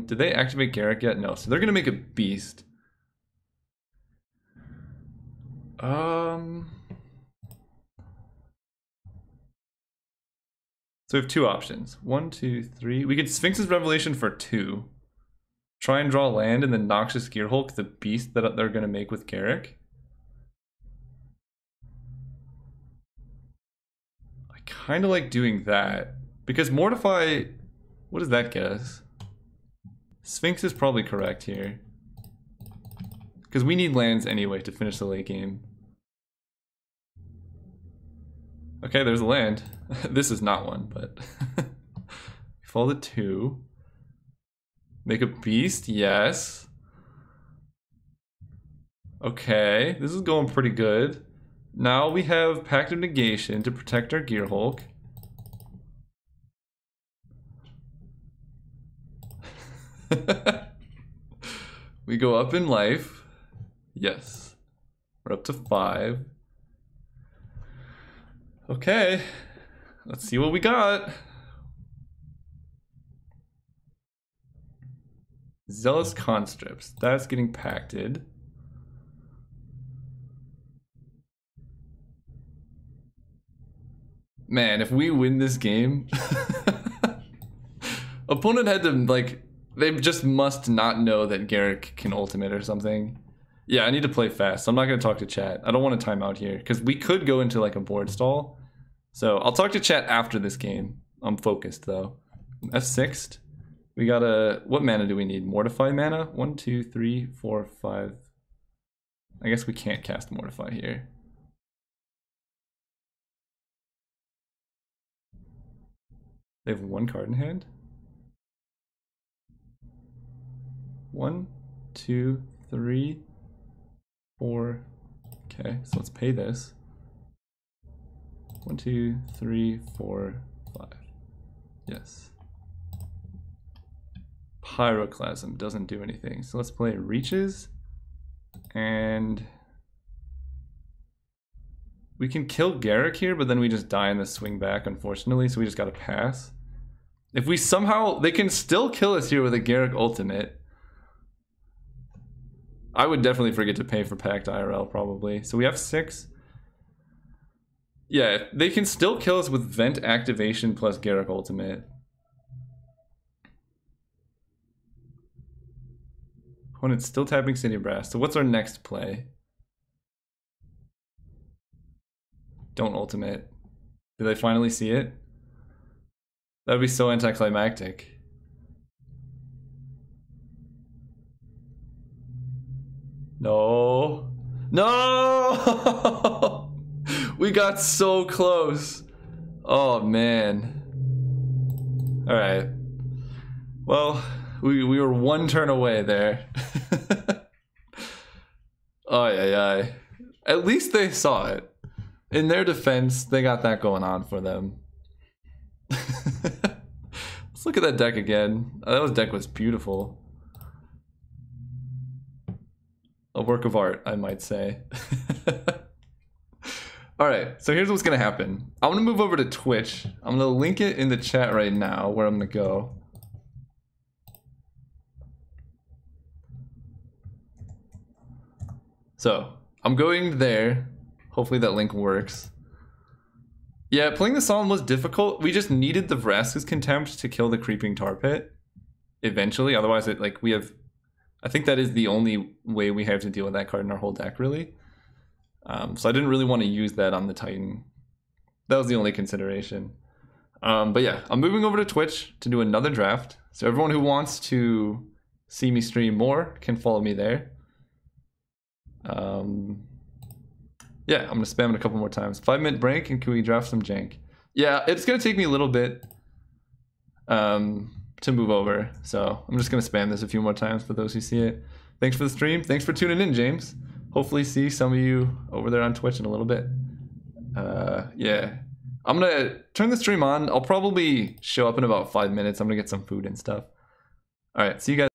Did they activate Garruk yet? No, so they're gonna make a beast. So we have two options. 1, 2, 3. We could Sphinx's Revelation for 2. Try and draw land and then Noxious Gearhulk, the beast that they're gonna make with Garruk. I kinda like doing that. Because Mortify, what does that get us? Sphinx is probably correct here. Because we need lands anyway to finish the late game. Okay, there's a land. This is not one, but... Fall to 2. Make a beast, yes. Okay, this is going pretty good. Now we have Pact of Negation to protect our Gearhulk. We go up in life. Yes. We're up to 5. Okay. Let's see what we got. Zealous Constricts. That's getting pacted. Man, if we win this game... Opponent had to, like... They just must not know that Garruk can ultimate or something. Yeah, I need to play fast, so I'm not going to talk to chat. I don't want to time out here, because we could go into like a board stall. So I'll talk to chat after this game. I'm focused, though. F6'd. We got a... What mana do we need? Mortify mana? 1, 2, 3, 4, 5. I guess we can't cast Mortify here. They have 1 card in hand? 1, 2, 3, 4. Okay, so let's pay this. 1, 2, 3, 4, 5. Yes. Pyroclasm doesn't do anything. So let's play Reaches. And we can kill Garruk here, but then we just die in the swing back, unfortunately. So we just gotta pass. If we somehow... They can still kill us here with a Garruk ultimate. I would definitely forget to pay for Pact IRL, probably. So we have 6. Yeah, they can still kill us with Vent activation plus Garruk ultimate. Opponent's still tapping City Brass. So what's our next play? Don't ultimate. Did they finally see it? That would be so anticlimactic. No. No! We got so close. Oh, man. Alright. Well, we were 1 turn away there. Ay. At least they saw it. In their defense, they got that going on for them. Let's look at that deck again. That deck was beautiful. A work of art, I might say. All right, so here's what's gonna happen. I'm gonna move over to Twitch. I'm gonna link it in the chat right now where I'm gonna go. So I'm going there. Hopefully that link works. Yeah, playing the Solemn was difficult. We just needed the Vraska's Contempt to kill the Creeping Tar Pit eventually. Otherwise, it like we have. I think that is the only way we have to deal with that card in our whole deck, really. So I didn't really want to use that on the Titan. That was the only consideration. But yeah, I'm moving over to Twitch to do another draft. So everyone who wants to see me stream more can follow me there. Yeah, I'm gonna spam it a couple more times. 5-minute break, and can we draft some jank? Yeah, it's gonna take me a little bit to move over, so I'm just gonna spam this a few more times for those who see it. Thanks for the stream. Thanks for tuning in, James. Hopefully see some of you over there on Twitch in a little bit. Yeah, I'm gonna turn the stream on. I'll probably show up in about 5 minutes. I'm gonna get some food and stuff. All right, see you guys.